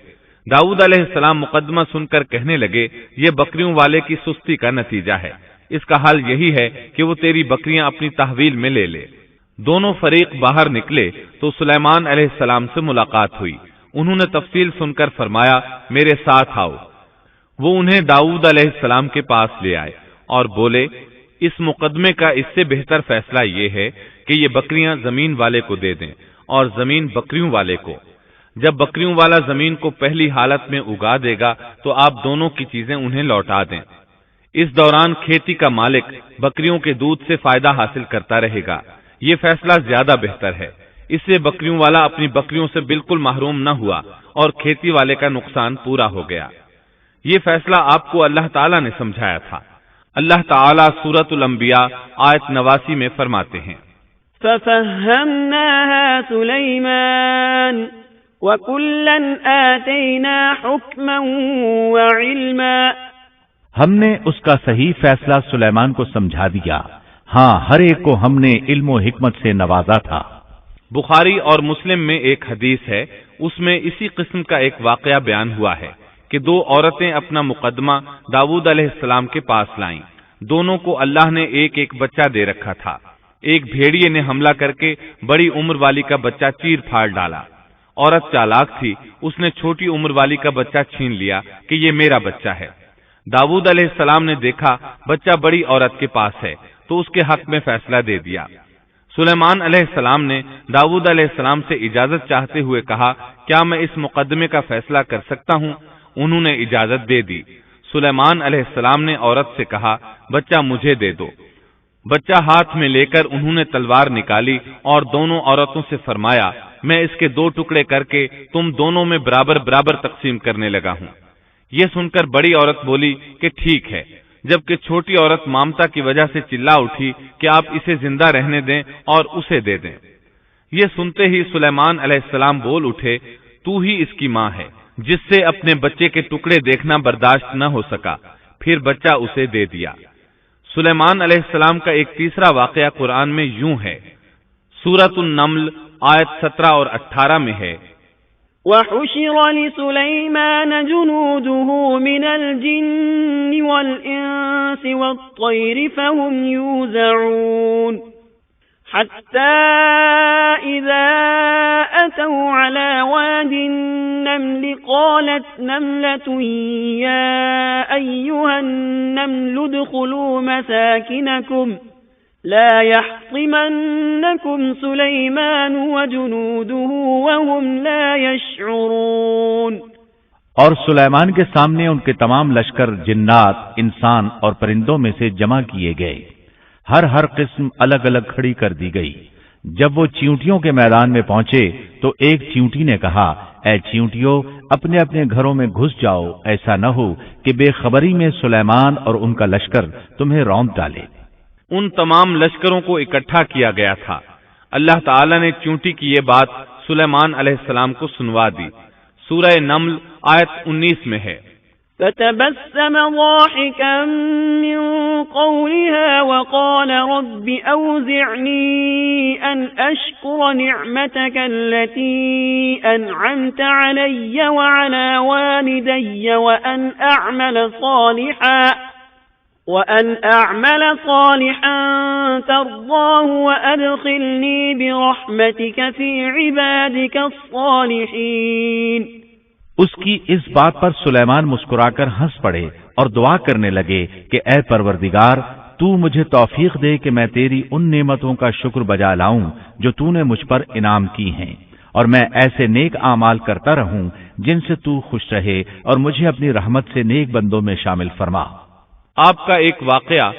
داؤد علیہ السلام مقدمہ سن کر کہنے لگے، یہ بکریوں والے کی سستی کا نتیجہ ہے، اس کا حل یہی ہے کہ وہ تیری بکریاں اپنی تحویل میں لے لے۔ دونوں فریق باہر نکلے تو سلیمان علیہ السلام سے ملاقات ہوئی۔ انہوں نے تفصیل سن کر فرمایا، میرے ساتھ آؤ۔ وہ انہیں داؤد علیہ السلام کے پاس لے آئے اور بولے، اس مقدمے کا اس سے بہتر فیصلہ یہ ہے کہ یہ بکریاں زمین والے کو دے دیں اور زمین بکریوں والے کو۔ جب بکریوں والا زمین کو پہلی حالت میں اگا دے گا تو آپ دونوں کی چیزیں انہیں لوٹا دیں۔ اس دوران کھیتی کا مالک بکریوں کے دودھ سے فائدہ حاصل کرتا رہے گا۔ یہ فیصلہ زیادہ بہتر ہے۔ اس سے بکریوں والا اپنی بکریوں سے بالکل محروم نہ ہوا اور کھیتی والے کا نقصان پورا ہو گیا۔ یہ فیصلہ آپ کو اللہ تعالیٰ نے سمجھایا تھا۔ اللہ تعالیٰ سورۃ الانبیاء آیت 89 میں فرماتے ہیں، فَفَهَّمْنَاهَا سُلَيْمَانَ وَكُلًّا آتَيْنَا حُكْمًا وَعِلْمًا۔ ہم نے اس کا صحیح فیصلہ سلیمان کو سمجھا دیا، ہاں ہر ایک کو ہم نے علم و حکمت سے نوازا تھا۔ بخاری اور مسلم میں ایک حدیث ہے، اس میں اسی قسم کا ایک واقعہ بیان ہوا ہے کہ دو عورتیں اپنا مقدمہ داؤد علیہ السلام کے پاس لائیں۔ دونوں کو اللہ نے ایک ایک بچہ دے رکھا تھا۔ ایک بھیڑیے نے حملہ کر کے بڑی عمر والی کا بچہ چیر پھاڑ ڈالا۔ عورت چالاک تھی، اس نے چھوٹی عمر والی کا بچہ چھین لیا کہ یہ میرا بچہ ہے۔ داؤد علیہ السلام نے دیکھا بچہ بڑی عورت کے پاس ہے تو اس کے حق میں فیصلہ دے دیا۔ سلیمان علیہ السلام نے داؤد علیہ السلام سے اجازت چاہتے ہوئے کہا، کیا میں اس مقدمے کا فیصلہ کر سکتا ہوں؟ انہوں نے اجازت دے دی۔ سلیمان علیہ السلام نے عورت سے کہا، بچہ مجھے دے دو۔ بچہ ہاتھ میں لے کر انہوں نے تلوار نکالی اور دونوں عورتوں سے فرمایا، میں اس کے دو ٹکڑے کر کے تم دونوں میں برابر برابر تقسیم کرنے لگا ہوں۔ یہ سن کر بڑی عورت بولی کہ ٹھیک ہے، جبکہ چھوٹی عورت مامتا کی وجہ سے چلا اٹھی کہ آپ اسے زندہ رہنے دیں اور اسے دے دیں۔ یہ سنتے ہی سلیمان علیہ السلام بول اٹھے، تو ہی اس کی ماں ہے، جس سے اپنے بچے کے ٹکڑے دیکھنا برداشت نہ ہو سکا، پھر بچہ اسے دے دیا۔ سلیمان علیہ السلام کا ایک تیسرا واقعہ قرآن میں یوں ہے، سورۃ النمل آیت 17 اور 18 میں ہے، وحشر لسليمان جنوده من الجن والإنس والطير فهم يوزعون حتى إذا أتوا على واد النمل قالت نملة يا أيها النمل ادخلوا مساكنكم لا يحطمنكم سليمان وجنوده وهم لا يشعرون۔ اور سلیمان کے سامنے ان کے تمام لشکر جنات، انسان اور پرندوں میں سے جمع کیے گئے، ہر قسم الگ الگ کھڑی کر دی گئی۔ جب وہ چیونٹیوں کے میدان میں پہنچے تو ایک چیونٹی نے کہا، اے چیونٹیوں، اپنے اپنے گھروں میں گھس جاؤ، ایسا نہ ہو کہ بے خبری میں سلیمان اور ان کا لشکر تمہیں رونق ڈالے۔ ان تمام لشکروں کو اکٹھا کیا گیا تھا۔ اللہ تعالی نے چونٹی کی یہ بات سلیمان علیہ السلام کو سنوا دی۔ سورہ نمل آیت 19 میں ہے، فتبسم ضاحكا من قولها وقال رب أوزعني أن أشكر نعمتك التي أنعمت علي وعلى والدي وأن أعمل صالحا ترضاه وأدخلني برحمتك في عبادك الصالحين۔ اس کی اس بات پر سلیمان مسکرا کر ہنس پڑے اور دعا کرنے لگے کہ اے پروردگار، تو مجھے توفیق دے کہ میں تیری ان نعمتوں کا شکر بجا لاؤں جو تو نے مجھ پر انعام کی ہیں، اور میں ایسے نیک اعمال کرتا رہوں جن سے تو خوش رہے، اور مجھے اپنی رحمت سے نیک بندوں میں شامل فرما۔ آپ کا ایک واقعہ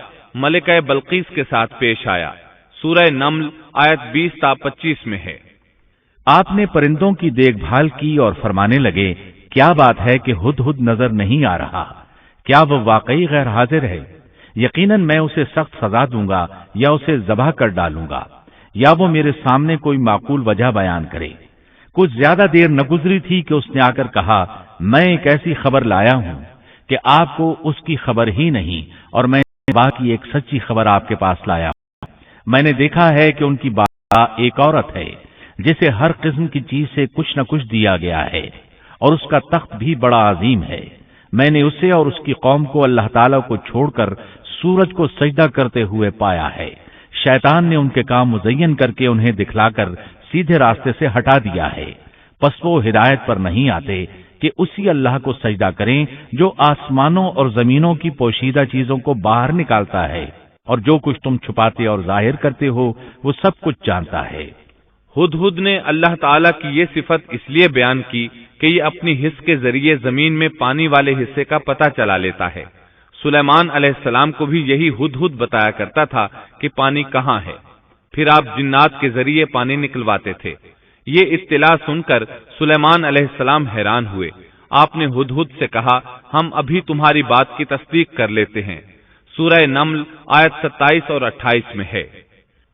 ملکہ بلقیس کے ساتھ پیش آیا۔ سورہ نمل آیت 20 تا 25 میں ہے، آپ نے پرندوں کی دیکھ بھال کی اور فرمانے لگے، کیا بات ہے کہ ہدہد نظر نہیں آ رہا؟ کیا وہ واقعی غیر حاضر ہے؟ یقیناً میں اسے سخت سزا دوں گا یا اسے ذبح کر ڈالوں گا، یا وہ میرے سامنے کوئی معقول وجہ بیان کرے۔ کچھ زیادہ دیر نہ گزری تھی کہ اس نے آ کر کہا، میں ایک ایسی خبر لایا ہوں کہ آپ کو اس کی خبر ہی نہیں، اور میں باقی ایک سچی خبر آپ کے پاس لایا ہوں۔ میں نے دیکھا ہے کہ ان کی بادشاہ ایک عورت ہے جسے ہر قسم کی چیز سے کچھ نہ کچھ دیا گیا ہے، اور اس کا تخت بھی بڑا عظیم ہے۔ میں نے اسے اور اس کی قوم کو اللہ تعالیٰ کو چھوڑ کر سورج کو سجدہ کرتے ہوئے پایا ہے۔ شیطان نے ان کے کام مزین کر کے انہیں دکھلا کر سیدھے راستے سے ہٹا دیا ہے، پس وہ ہدایت پر نہیں آتے کہ اسی اللہ کو سجدہ کریں جو آسمانوں اور زمینوں کی پوشیدہ چیزوں کو باہر نکالتا ہے، اور جو کچھ تم چھپاتے اور ظاہر کرتے ہو وہ سب کچھ جانتا ہے۔ ہدہد نے اللہ تعالیٰ کی یہ صفت اس لیے بیان کی کہ یہ اپنی حس کے ذریعے زمین میں پانی والے حصے کا پتہ چلا لیتا ہے۔ سلیمان علیہ السلام کو بھی یہی ہدہد بتایا کرتا تھا کہ پانی کہاں ہے، پھر آپ جنات کے ذریعے پانی نکلواتے تھے۔ یہ اطلاع سن کر سلیمان علیہ السلام حیران ہوئے۔ آپ نے ہدہد سے کہا، ہم ابھی تمہاری بات کی تصدیق کر لیتے ہیں۔ سورہ نمل آیت 27 اور 28 میں ہے،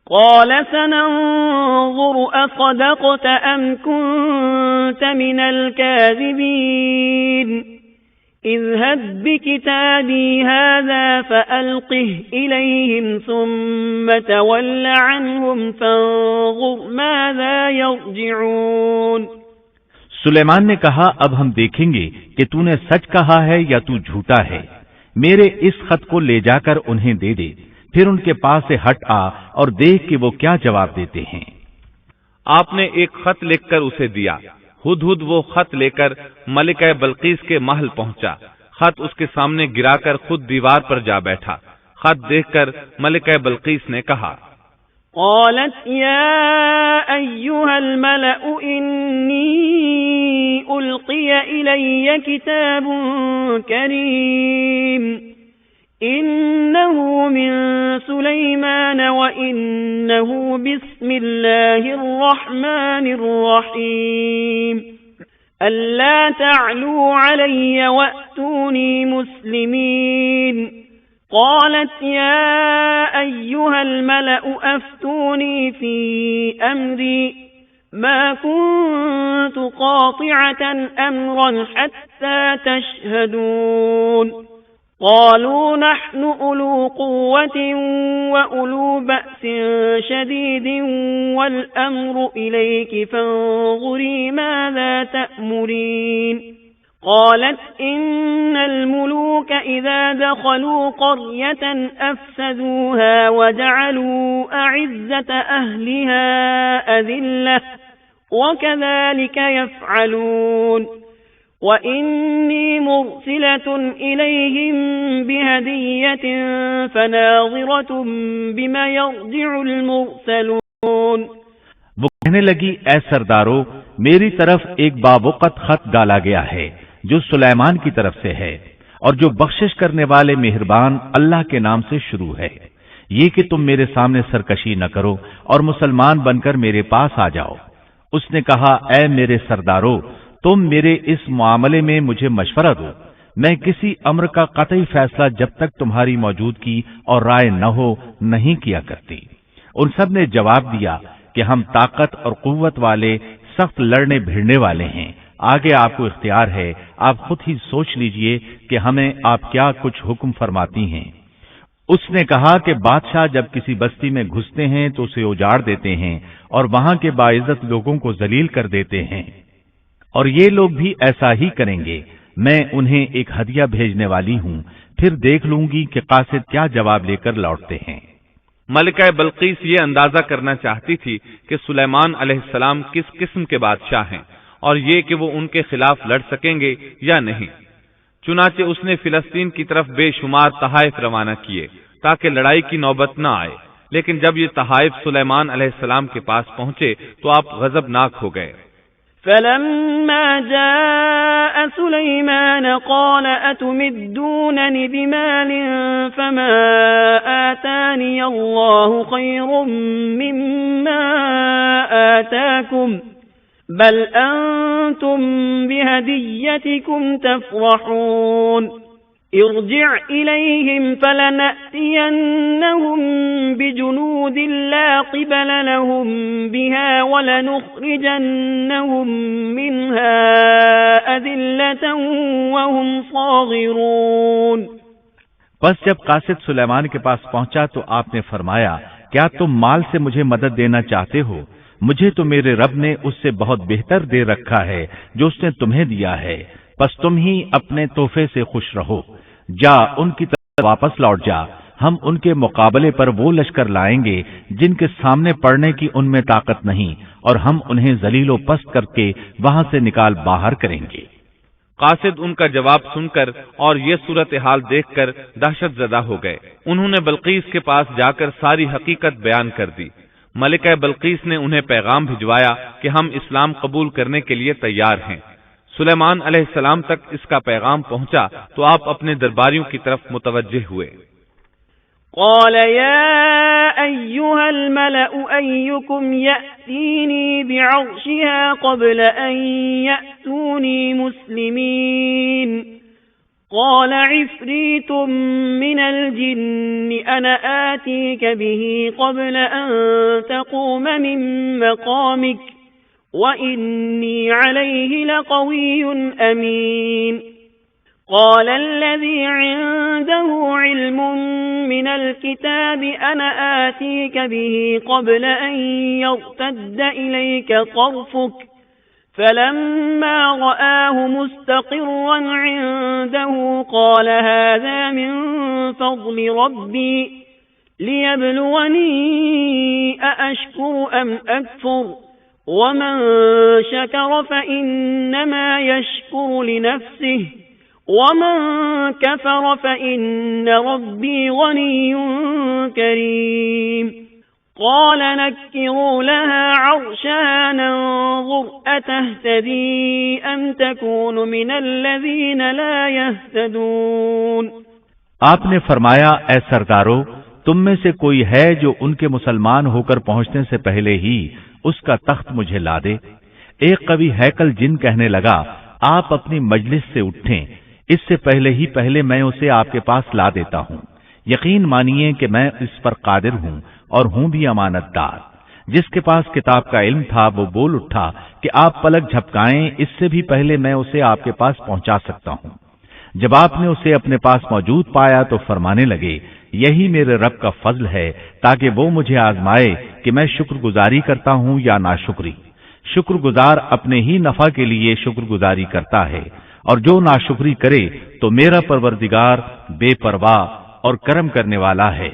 قال سننظر أصدقت أم كنت من الكاذبين اذهب بكتابي هذا فألقه إليهم ثم تول عنهم فانظر ماذا يرجعون۔ سلیمان نے کہا، اب ہم دیکھیں گے کہ تو نے سچ کہا ہے یا تو جھوٹا ہے، میرے اس خط کو لے جا کر انہیں دے دے، پھر ان کے پاس سے ہٹ آ اور دیکھ کہ وہ کیا جواب دیتے ہیں۔ آپ نے ایک خط لکھ کر اسے دیا۔ ہدہد وہ خط لے کر ملکہ بلقیس کے محل پہنچا۔ خط اس کے سامنے گرا کر خود دیوار پر جا بیٹھا۔ خط دیکھ کر ملکہ بلقیس نے کہا، قالت يا أيها الملأ إني ألقي إلي كتاب كريم إنه من سليمان وإنه بسم الله الرحمن الرحيم ألا تعلوا علي وأتوني مسلمين۔ قالت يا أيها الملأ أفتوني في أمري ما كنت قاطعة أمرا حتى تشهدون۔ قالوا نحن أولو قوة وأولو بأس شديد والأمر إليك فانظري ماذا تأمرين قالت إن الملوك إذا دخلوا قرية أفسدوها وجعلوا أعزة أهلها أذلة وكذلك يفعلون وإني مرسلة إليهم بهدية فناظرة بما يرجع المرسلون۔ وہ کہنے لگی اے سردارو، میری طرف ایک باوقت خط ڈالا گیا ہے جو سلیمان کی طرف سے ہے اور جو بخشش کرنے والے مہربان اللہ کے نام سے شروع ہے، یہ کہ تم میرے سامنے سرکشی نہ کرو اور مسلمان بن کر میرے پاس آ جاؤ۔ اس نے کہا اے میرے سردارو، تم میرے اس معاملے میں مجھے مشورہ دو، میں کسی امر کا قطعی فیصلہ جب تک تمہاری موجودگی اور رائے نہ ہو نہیں کیا کرتی۔ ان سب نے جواب دیا کہ ہم طاقت اور قوت والے، سخت لڑنے بھیڑنے والے ہیں، آگے آپ کو اختیار ہے، آپ خود ہی سوچ لیجئے کہ ہمیں آپ کیا کچھ حکم فرماتی ہیں۔ اس نے کہا کہ بادشاہ جب کسی بستی میں گھستے ہیں تو اسے اجاڑ دیتے ہیں اور وہاں کے باعزت لوگوں کو ذلیل کر دیتے ہیں، اور یہ لوگ بھی ایسا ہی کریں گے۔ میں انہیں ایک ہدیہ بھیجنے والی ہوں، پھر دیکھ لوں گی کہ قاصد کیا جواب لے کر لوٹتے ہیں۔ ملکہ بلقیس یہ اندازہ کرنا چاہتی تھی کہ سلیمان علیہ السلام کس قسم کے بادشاہ ہیں اور یہ کہ وہ ان کے خلاف لڑ سکیں گے یا نہیں۔ چنانچہ اس نے فلسطین کی طرف بے شمار تحائف روانہ کیے تاکہ لڑائی کی نوبت نہ آئے، لیکن جب یہ تحائف سلیمان علیہ السلام کے پاس پہنچے تو آپ غضبناک ہو گئے۔ فلما جاء سليمان قال أتمدونني بمال فما آتاني الله خير مما آتاكم بل أنتم بهديتكم تفرحون ارجع إليهم فلنأتينهم بجنود لا قبل لهم بها ولنخرجنهم منها أذلة وهم صاغرون۔ بس جب قاصد سلیمان کے پاس پہنچا تو آپ نے فرمایا کیا تم مال سے مجھے مدد دینا چاہتے ہو؟ مجھے تو میرے رب نے اس سے بہت بہتر دے رکھا ہے جو اس نے تمہیں دیا ہے، بس تم ہی اپنے تحفے سے خوش رہو۔ جا ان کی طرف واپس لوٹ جا، ہم ان کے مقابلے پر وہ لشکر لائیں گے جن کے سامنے پڑنے کی ان میں طاقت نہیں، اور ہم انہیں ذلیل و پست کر کے وہاں سے نکال باہر کریں گے۔ قاصد ان کا جواب سن کر اور یہ صورتحال دیکھ کر دہشت زدہ ہو گئے۔ انہوں نے بلقیس کے پاس جا کر ساری حقیقت بیان کر دی۔ ملکہ بلقیس نے انہیں پیغام بھجوایا کہ ہم اسلام قبول کرنے کے لیے تیار ہیں۔ سلیمان علیہ السلام تک اس کا پیغام پہنچا تو آپ اپنے درباریوں کی طرف متوجہ ہوئے۔ قال يا أيها الملأ أيكم يأتيني بعرشها قبل أن يأتوني مسلمين قال عفريت من الجن أنا آتيك به قبل أن تقوم من مقامك وإني عليه لقوي أمين قال الذي عنده علم من الكتاب أنا آتيك به قبل أن يرتد إليك طرفك فلما رآه مستقرا عنده قال هذا من فضل ربي ليبلوني أأشكر أم أكفر ومن شكر فإنما يشكر لنفسه ومن كفر فإن ربي غني كريم قال نكروا لها عرشها ننظر أتهتدي أم تكون من الذين لا يهتدون۔ آپ نے فرمایا اے سردارو، تم میں سے کوئی ہے جو ان کے مسلمان ہو کر پہنچنے سے پہلے ہی اس کا تخت مجھے لا دے۔ ایک قوی ہیکل جن کہنے لگا آپ اپنی مجلس سے اٹھیں، اس سے پہلے میں اسے آپ کے پاس لا دیتا ہوں۔ یقین مانیے کہ میں اس پر قادر ہوں اور ہوں بھی امانت دار۔ جس کے پاس کتاب کا علم تھا وہ بول اٹھا کہ آپ پلک جھپکائیں، اس سے بھی پہلے میں اسے آپ کے پاس پہنچا سکتا ہوں۔ جب آپ نے اسے اپنے پاس موجود پایا تو فرمانے لگے، یہی میرے رب کا فضل ہے تاکہ وہ مجھے آزمائے کہ میں شکر گزاری کرتا ہوں یا ناشکری۔ شکر گزار اپنے ہی نفع کے لیے شکر گزاری کرتا ہے، اور جو ناشکری کرے تو میرا پروردگار بے پرواہ اور کرم کرنے والا ہے۔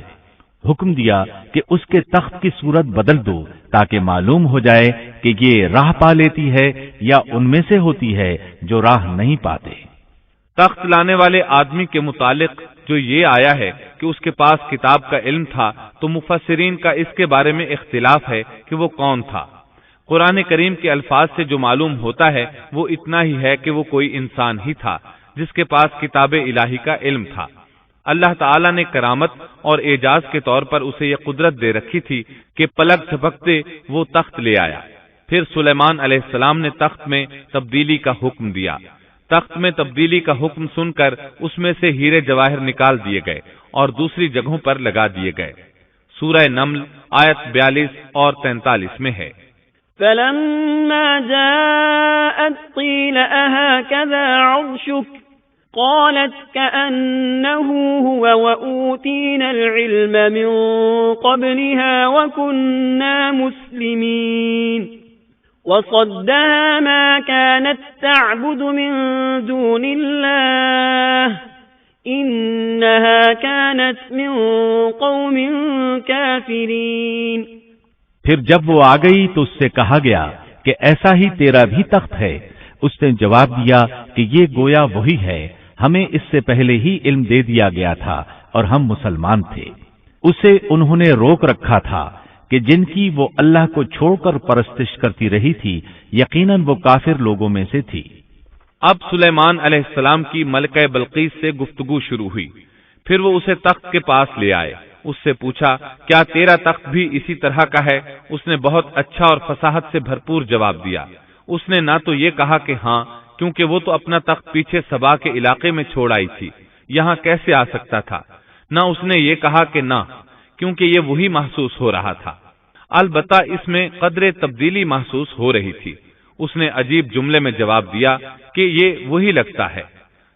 حکم دیا کہ اس کے تخت کی صورت بدل دو تاکہ معلوم ہو جائے کہ یہ راہ پا لیتی ہے یا ان میں سے ہوتی ہے جو راہ نہیں پاتے۔ تخت لانے والے آدمی کے متعلق جو یہ آیا ہے کہ اس کے پاس کتاب کا علم تھا، تو مفسرین کا اس کے بارے میں اختلاف ہے کہ وہ کون تھا۔ قرآن کریم کے الفاظ سے جو معلوم ہوتا ہے وہ اتنا ہی ہے کہ وہ کوئی انسان ہی تھا جس کے پاس کتاب الہی کا علم تھا۔ اللہ تعالیٰ نے کرامت اور اعجاز کے طور پر اسے یہ قدرت دے رکھی تھی کہ پلک جھپکتے وہ تخت لے آیا۔ پھر سلیمان علیہ السلام نے تخت میں تبدیلی کا حکم دیا۔ تخت میں تبدیلی کا حکم سن کر اس میں سے ہیرے جواہر نکال دیے گئے اور دوسری جگہوں پر لگا دیے گئے۔ سورہ نمل آیت 42 اور 43 میں ہے۔ فَلَمَّا جَاءَتْ قِيلَ أَهَكَذَا عَرْشُكَ قالت كأنه هو وأوتينا العلم من قبلها وكنا مسلمين وصدها ما كانت تعبد من دون الله إنها كانت من قوم كافرين۔ پھر جب وہ آ گئی تو اس سے کہا گیا کہ ایسا ہی تیرا بھی تخت ہے۔ اس نے جواب دیا کہ یہ گویا وہی ہے، ہمیں اس سے پہلے ہی علم دے دیا گیا تھا اور ہم مسلمان تھے۔ اسے انہوں نے روک رکھا تھا کہ جن کی وہ اللہ کو چھوڑ کر پرستش کرتی رہی تھی، یقیناً وہ کافر لوگوں میں سے تھی۔ اب سلیمان علیہ السلام کی ملکہ بلقیس سے گفتگو شروع ہوئی۔ پھر وہ اسے تخت کے پاس لے آئے۔ اس سے پوچھا، کیا تیرا تخت بھی اسی طرح کا ہے؟ اس نے بہت اچھا اور فصاحت سے بھرپور جواب دیا۔ اس نے نہ تو یہ کہا کہ ہاں، کیونکہ وہ تو اپنا تخت پیچھے سبا کے علاقے میں چھوڑ آئی تھی، یہاں کیسے آ سکتا تھا، نہ اس نے یہ کہا کہ نہ، کیونکہ یہ وہی محسوس ہو رہا تھا۔ البتہ اس میں قدر تبدیلی محسوس ہو رہی تھی۔ اس نے عجیب جملے میں جواب دیا کہ یہ وہی لگتا ہے۔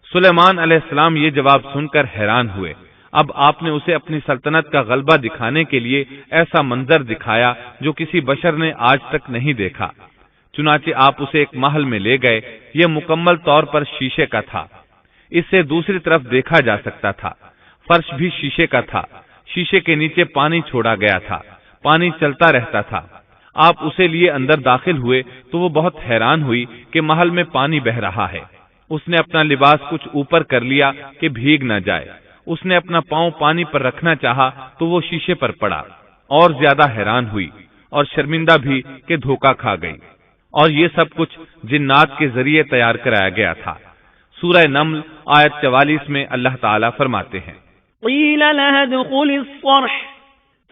سلیمان علیہ السلام یہ جواب سن کر حیران ہوئے۔ اب آپ نے اسے اپنی سلطنت کا غلبہ دکھانے کے لیے ایسا منظر دکھایا جو کسی بشر نے آج تک نہیں دیکھا۔ چنانچہ آپ اسے ایک محل میں لے گئے۔ یہ مکمل طور پر شیشے کا تھا، اس سے دوسری طرف دیکھا جا سکتا تھا۔ فرش بھی شیشے کا تھا، شیشے کے نیچے پانی چھوڑا گیا تھا، پانی چلتا رہتا تھا۔ آپ اسے لیے اندر داخل ہوئے تو وہ بہت حیران ہوئی کہ محل میں پانی بہ رہا ہے۔ اس نے اپنا لباس کچھ اوپر کر لیا کہ بھیگ نہ جائے۔ اس نے اپنا پاؤں پانی پر رکھنا چاہا تو وہ شیشے پر پڑا، اور زیادہ حیران ہوئی اور شرمندہ بھی کہ دھوکہ کھا گئی۔ اور یہ سب کچھ جنات کے ذریعے تیار کرایا گیا تھا۔ سورہ نمل آیت 44 میں اللہ تعالیٰ فرماتے ہیں، قیل لها ادخل الصرح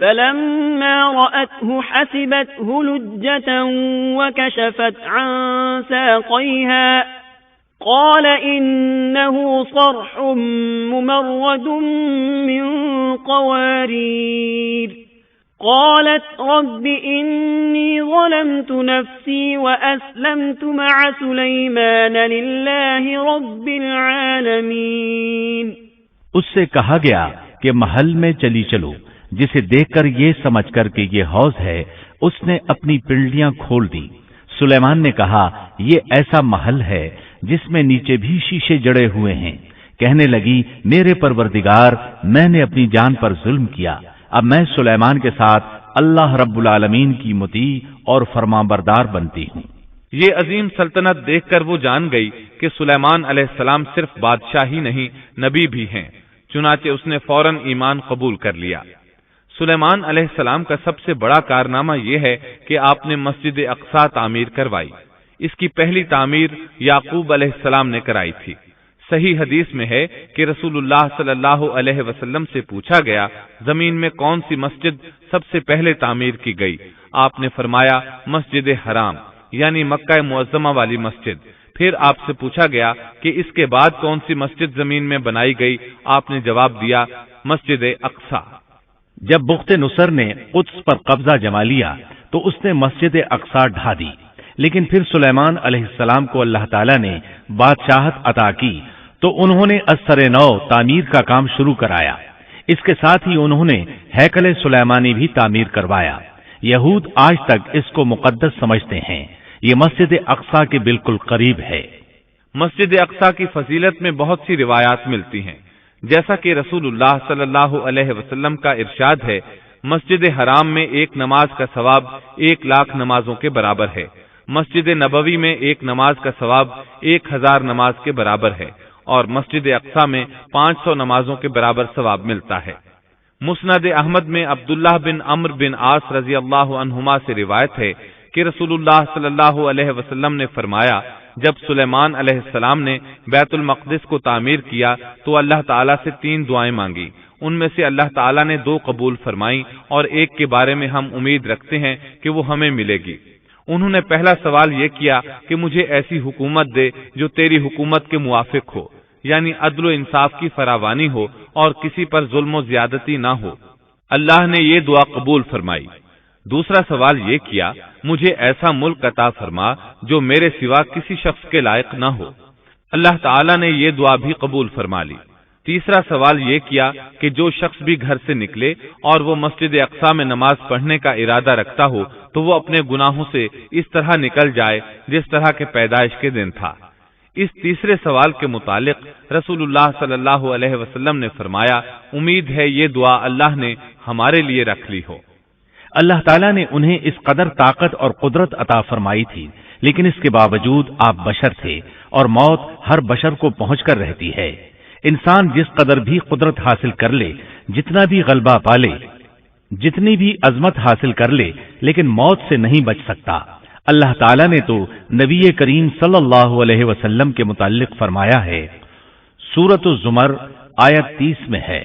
فلما رأته حسبته لجة وكشفت عن ساقيها قال إنه صرح ممرد من قوارير قالت رب إني ظلمت نفسي وأسلمت مع سليمان لله رب العالمين۔ اس سے کہا گیا کہ محل میں چلی چلو، جسے دیکھ کر یہ سمجھ کر کہ یہ حوض ہے، اس نے اپنی پنڈلیاں کھول دی۔ سلیمان نے کہا، یہ ایسا محل ہے جس میں نیچے بھی شیشے جڑے ہوئے ہیں۔ کہنے لگی، میرے پروردگار، میں نے اپنی جان پر ظلم کیا، اب میں سلیمان کے ساتھ اللہ رب العالمین کی مطیع اور فرمانبردار بنتی ہوں۔ یہ عظیم سلطنت دیکھ کر وہ جان گئی کہ سلیمان علیہ السلام صرف بادشاہ ہی نہیں، نبی بھی ہیں۔ چنانچہ اس نے فوراً ایمان قبول کر لیا۔ سلیمان علیہ السلام کا سب سے بڑا کارنامہ یہ ہے کہ آپ نے مسجد اقصی تعمیر کروائی۔ اس کی پہلی تعمیر یعقوب علیہ السلام نے کرائی تھی۔ صحیح حدیث میں ہے کہ رسول اللہ صلی اللہ علیہ وسلم سے پوچھا گیا، زمین میں کون سی مسجد سب سے پہلے تعمیر کی گئی؟ آپ نے فرمایا، مسجد حرام، یعنی مکہ معظمہ والی مسجد۔ پھر آپ سے پوچھا گیا کہ اس کے بعد کون سی مسجد زمین میں بنائی گئی؟ آپ نے جواب دیا، مسجد اقصی۔ جب بخت نصر نے قدس پر قبضہ جما لیا تو اس نے مسجد اقصی ڈھا دی، لیکن پھر سلیمان علیہ السلام کو اللہ تعالیٰ نے بادشاہت عطا کی تو انہوں نے اثر نو تعمیر کا کام شروع کرایا۔ اس کے ساتھ ہی انہوں نے ہیکل سلیمانی بھی تعمیر کروایا۔ یہود آج تک اس کو مقدس سمجھتے ہیں۔ یہ مسجد اقصی کے بالکل قریب ہے۔ مسجد اقصی کی فضیلت میں بہت سی روایات ملتی ہیں، جیسا کہ رسول اللہ صلی اللہ علیہ وسلم کا ارشاد ہے، مسجد حرام میں ایک نماز کا ثواب 1,00,000 نمازوں کے برابر ہے، مسجد نبوی میں ایک نماز کا ثواب 1,000 نماز کے برابر ہے، اور مسجد اقصی میں 500 نمازوں کے برابر ثواب ملتا ہے۔ مسند احمد میں عبداللہ بن عمرو بن عاص رضی اللہ عنہما سے روایت ہے کہ رسول اللہ صلی اللہ علیہ وسلم نے فرمایا، جب سلیمان علیہ السلام نے بیت المقدس کو تعمیر کیا تو اللہ تعالیٰ سے 3 دعائیں مانگی، ان میں سے اللہ تعالیٰ نے 2 قبول فرمائیں اور ایک کے بارے میں ہم امید رکھتے ہیں کہ وہ ہمیں ملے گی۔ انہوں نے پہلا سوال یہ کیا کہ مجھے ایسی حکومت دے جو تیری حکومت کے موافق ہو، یعنی عدل و انصاف کی فراوانی ہو اور کسی پر ظلم و زیادتی نہ ہو۔ اللہ نے یہ دعا قبول فرمائی۔ دوسرا سوال یہ کیا، مجھے ایسا ملک عطا فرما جو میرے سوا کسی شخص کے لائق نہ ہو۔ اللہ تعالیٰ نے یہ دعا بھی قبول فرما لی۔ تیسرا سوال یہ کیا کہ جو شخص بھی گھر سے نکلے اور وہ مسجد اقصی میں نماز پڑھنے کا ارادہ رکھتا ہو تو وہ اپنے گناہوں سے اس طرح نکل جائے جس طرح کے پیدائش کے دن تھا۔ اس تیسرے سوال کے متعلق رسول اللہ صلی اللہ علیہ وسلم نے فرمایا، امید ہے یہ دعا اللہ نے ہمارے لیے رکھ لی ہو۔ اللہ تعالیٰ نے انہیں اس قدر طاقت اور قدرت عطا فرمائی تھی، لیکن اس کے باوجود آپ بشر تھے اور موت ہر بشر کو پہنچ کر رہتی ہے۔ انسان جس قدر بھی قدرت حاصل کر لے، جتنا بھی غلبہ پالے، جتنی بھی عظمت حاصل کر لے، لیکن موت سے نہیں بچ سکتا۔ اللہ تعالیٰ نے تو نبی کریم صلی اللہ علیہ وسلم کے متعلق فرمایا ہے، سورۃ الزمر آیت 30 میں ہے،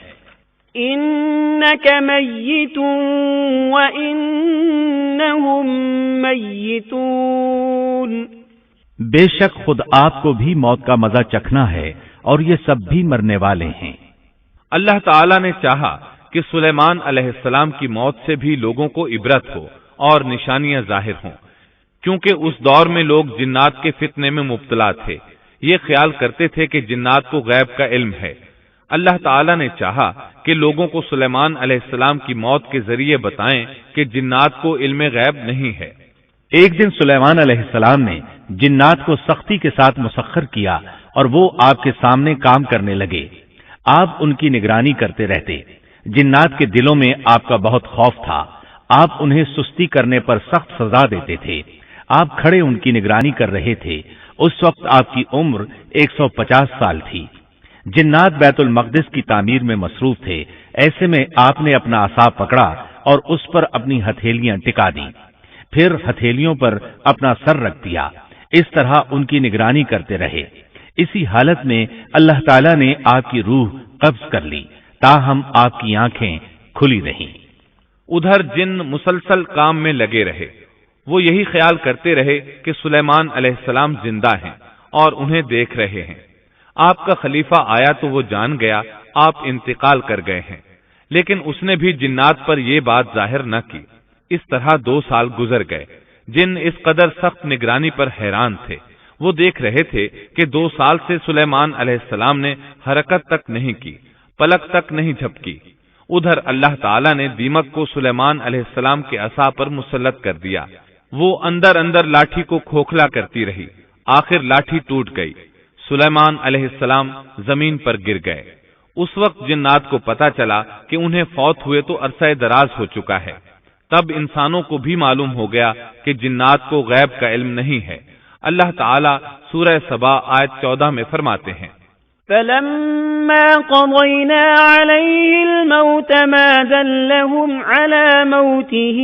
إنك ميت وإنهم ميتون، بے شک خود آپ کو بھی موت کا مزہ چکھنا ہے اور یہ سب بھی مرنے والے ہیں۔ اللہ تعالیٰ نے چاہا کہ سلیمان علیہ السلام کی موت سے بھی لوگوں کو عبرت ہو اور نشانیاں ظاہر ہوں، کیونکہ اس دور میں لوگ جنات کے فتنے میں مبتلا تھے، یہ خیال کرتے تھے کہ جنات کو غیب کا علم ہے۔ اللہ تعالیٰ نے چاہا کہ لوگوں کو سلیمان علیہ السلام کی موت کے ذریعے بتائیں کہ جنات کو علم غیب نہیں ہے۔ ایک دن سلیمان علیہ السلام نے جنات کو سختی کے ساتھ مسخر کیا اور وہ آپ کے سامنے کام کرنے لگے۔ آپ ان کی نگرانی کرتے رہتے۔ جنات کے دلوں میں آپ کا بہت خوف تھا۔ آپ انہیں سستی کرنے پر سخت سزا دیتے تھے۔ آپ کھڑے ان کی نگرانی کر رہے تھے۔ اس وقت آپ کی عمر 150 سال تھی۔ جنات بیت المقدس کی تعمیر میں مصروف تھے۔ ایسے میں آپ نے اپنا عصا پکڑا اور اس پر اپنی ہتھیلیاں ٹکا دیں، پھر ہتھیلیوں پر اپنا سر رکھ دیا۔ اس طرح ان کی نگرانی کرتے رہے۔ اسی حالت میں اللہ تعالیٰ نے آپ کی روح قبض کر لی، تاہم آپ کی آنکھیں کھلی رہیں۔ ادھر جن مسلسل کام میں لگے رہے، وہ یہی خیال کرتے رہے کہ سلیمان علیہ السلام زندہ ہیں اور انہیں دیکھ رہے ہیں۔ آپ کا خلیفہ آیا تو وہ جان گیا آپ انتقال کر گئے ہیں، لیکن اس نے بھی جنات پر یہ بات ظاہر نہ کی۔ اس طرح 2 سال گزر گئے۔ جن اس قدر سخت نگرانی پر حیران تھے۔ وہ دیکھ رہے تھے کہ 2 سال سے سلیمان علیہ السلام نے حرکت تک نہیں کی، پلک تک نہیں جھپکی۔ ادھر اللہ تعالیٰ نے دیمک کو سلیمان علیہ السلام کے عصا پر مسلط کر دیا۔ وہ اندر اندر لاٹھی کو کھوکھلا کرتی رہی، آخر لاٹھی ٹوٹ گئی۔ سلیمان علیہ السلام زمین پر گر گئے۔ اس وقت جنات کو پتا چلا کہ انہیں فوت ہوئے تو عرصہ دراز ہو چکا ہے۔ تب انسانوں کو بھی معلوم ہو گیا کہ جنات کو غیب کا علم نہیں ہے۔ اللہ تعالیٰ سورہ سبا آیت 14 میں فرماتے ہیں، فَلَمَّا قَضَيْنَا عَلَيْهِ الْمَوْتَ مَا دَلَّهُمْ عَلَى مَوْتِهِ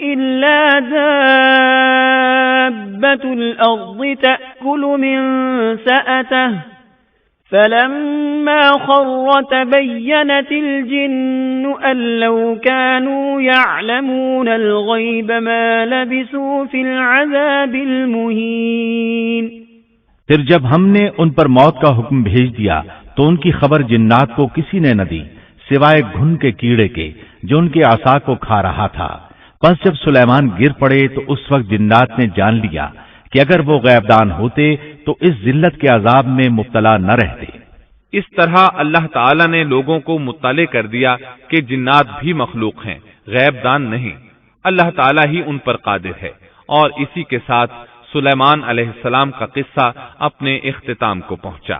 إِلَّا دَابَّةُ الْأَرْضِ تَأْكُلُ مِنْ سَأَتَهُ فَلَمَّا خَرَّ تَبَيَّنَتِ الْجِنُّ أَن لَّوْ كَانُوا يَعْلَمُونَ الْغَيْبَ مَا لَبِثُوا فِي الْعَذَابِ الْمُهِينِ۔ پھر جب ہم نے ان پر موت کا حکم بھیج دیا تو ان کی خبر جنات کو کسی نے نہ دی سوائے گھن کے کیڑے کے جو ان کے عصا کو کھا رہا تھا۔ پس جب سلیمان گر پڑے تو اس وقت جنات نے جان لیا کہ اگر وہ غیب دان ہوتے تو اس ذلت کے عذاب میں مبتلا نہ رہتے۔ اس طرح اللہ تعالی نے لوگوں کو مطلع کر دیا کہ جنات بھی مخلوق ہیں، غیب دان نہیں۔ اللہ تعالی ہی ان پر قادر ہے۔ اور اسی کے ساتھ سلیمان علیہ السلام کا قصہ اپنے اختتام کو پہنچا۔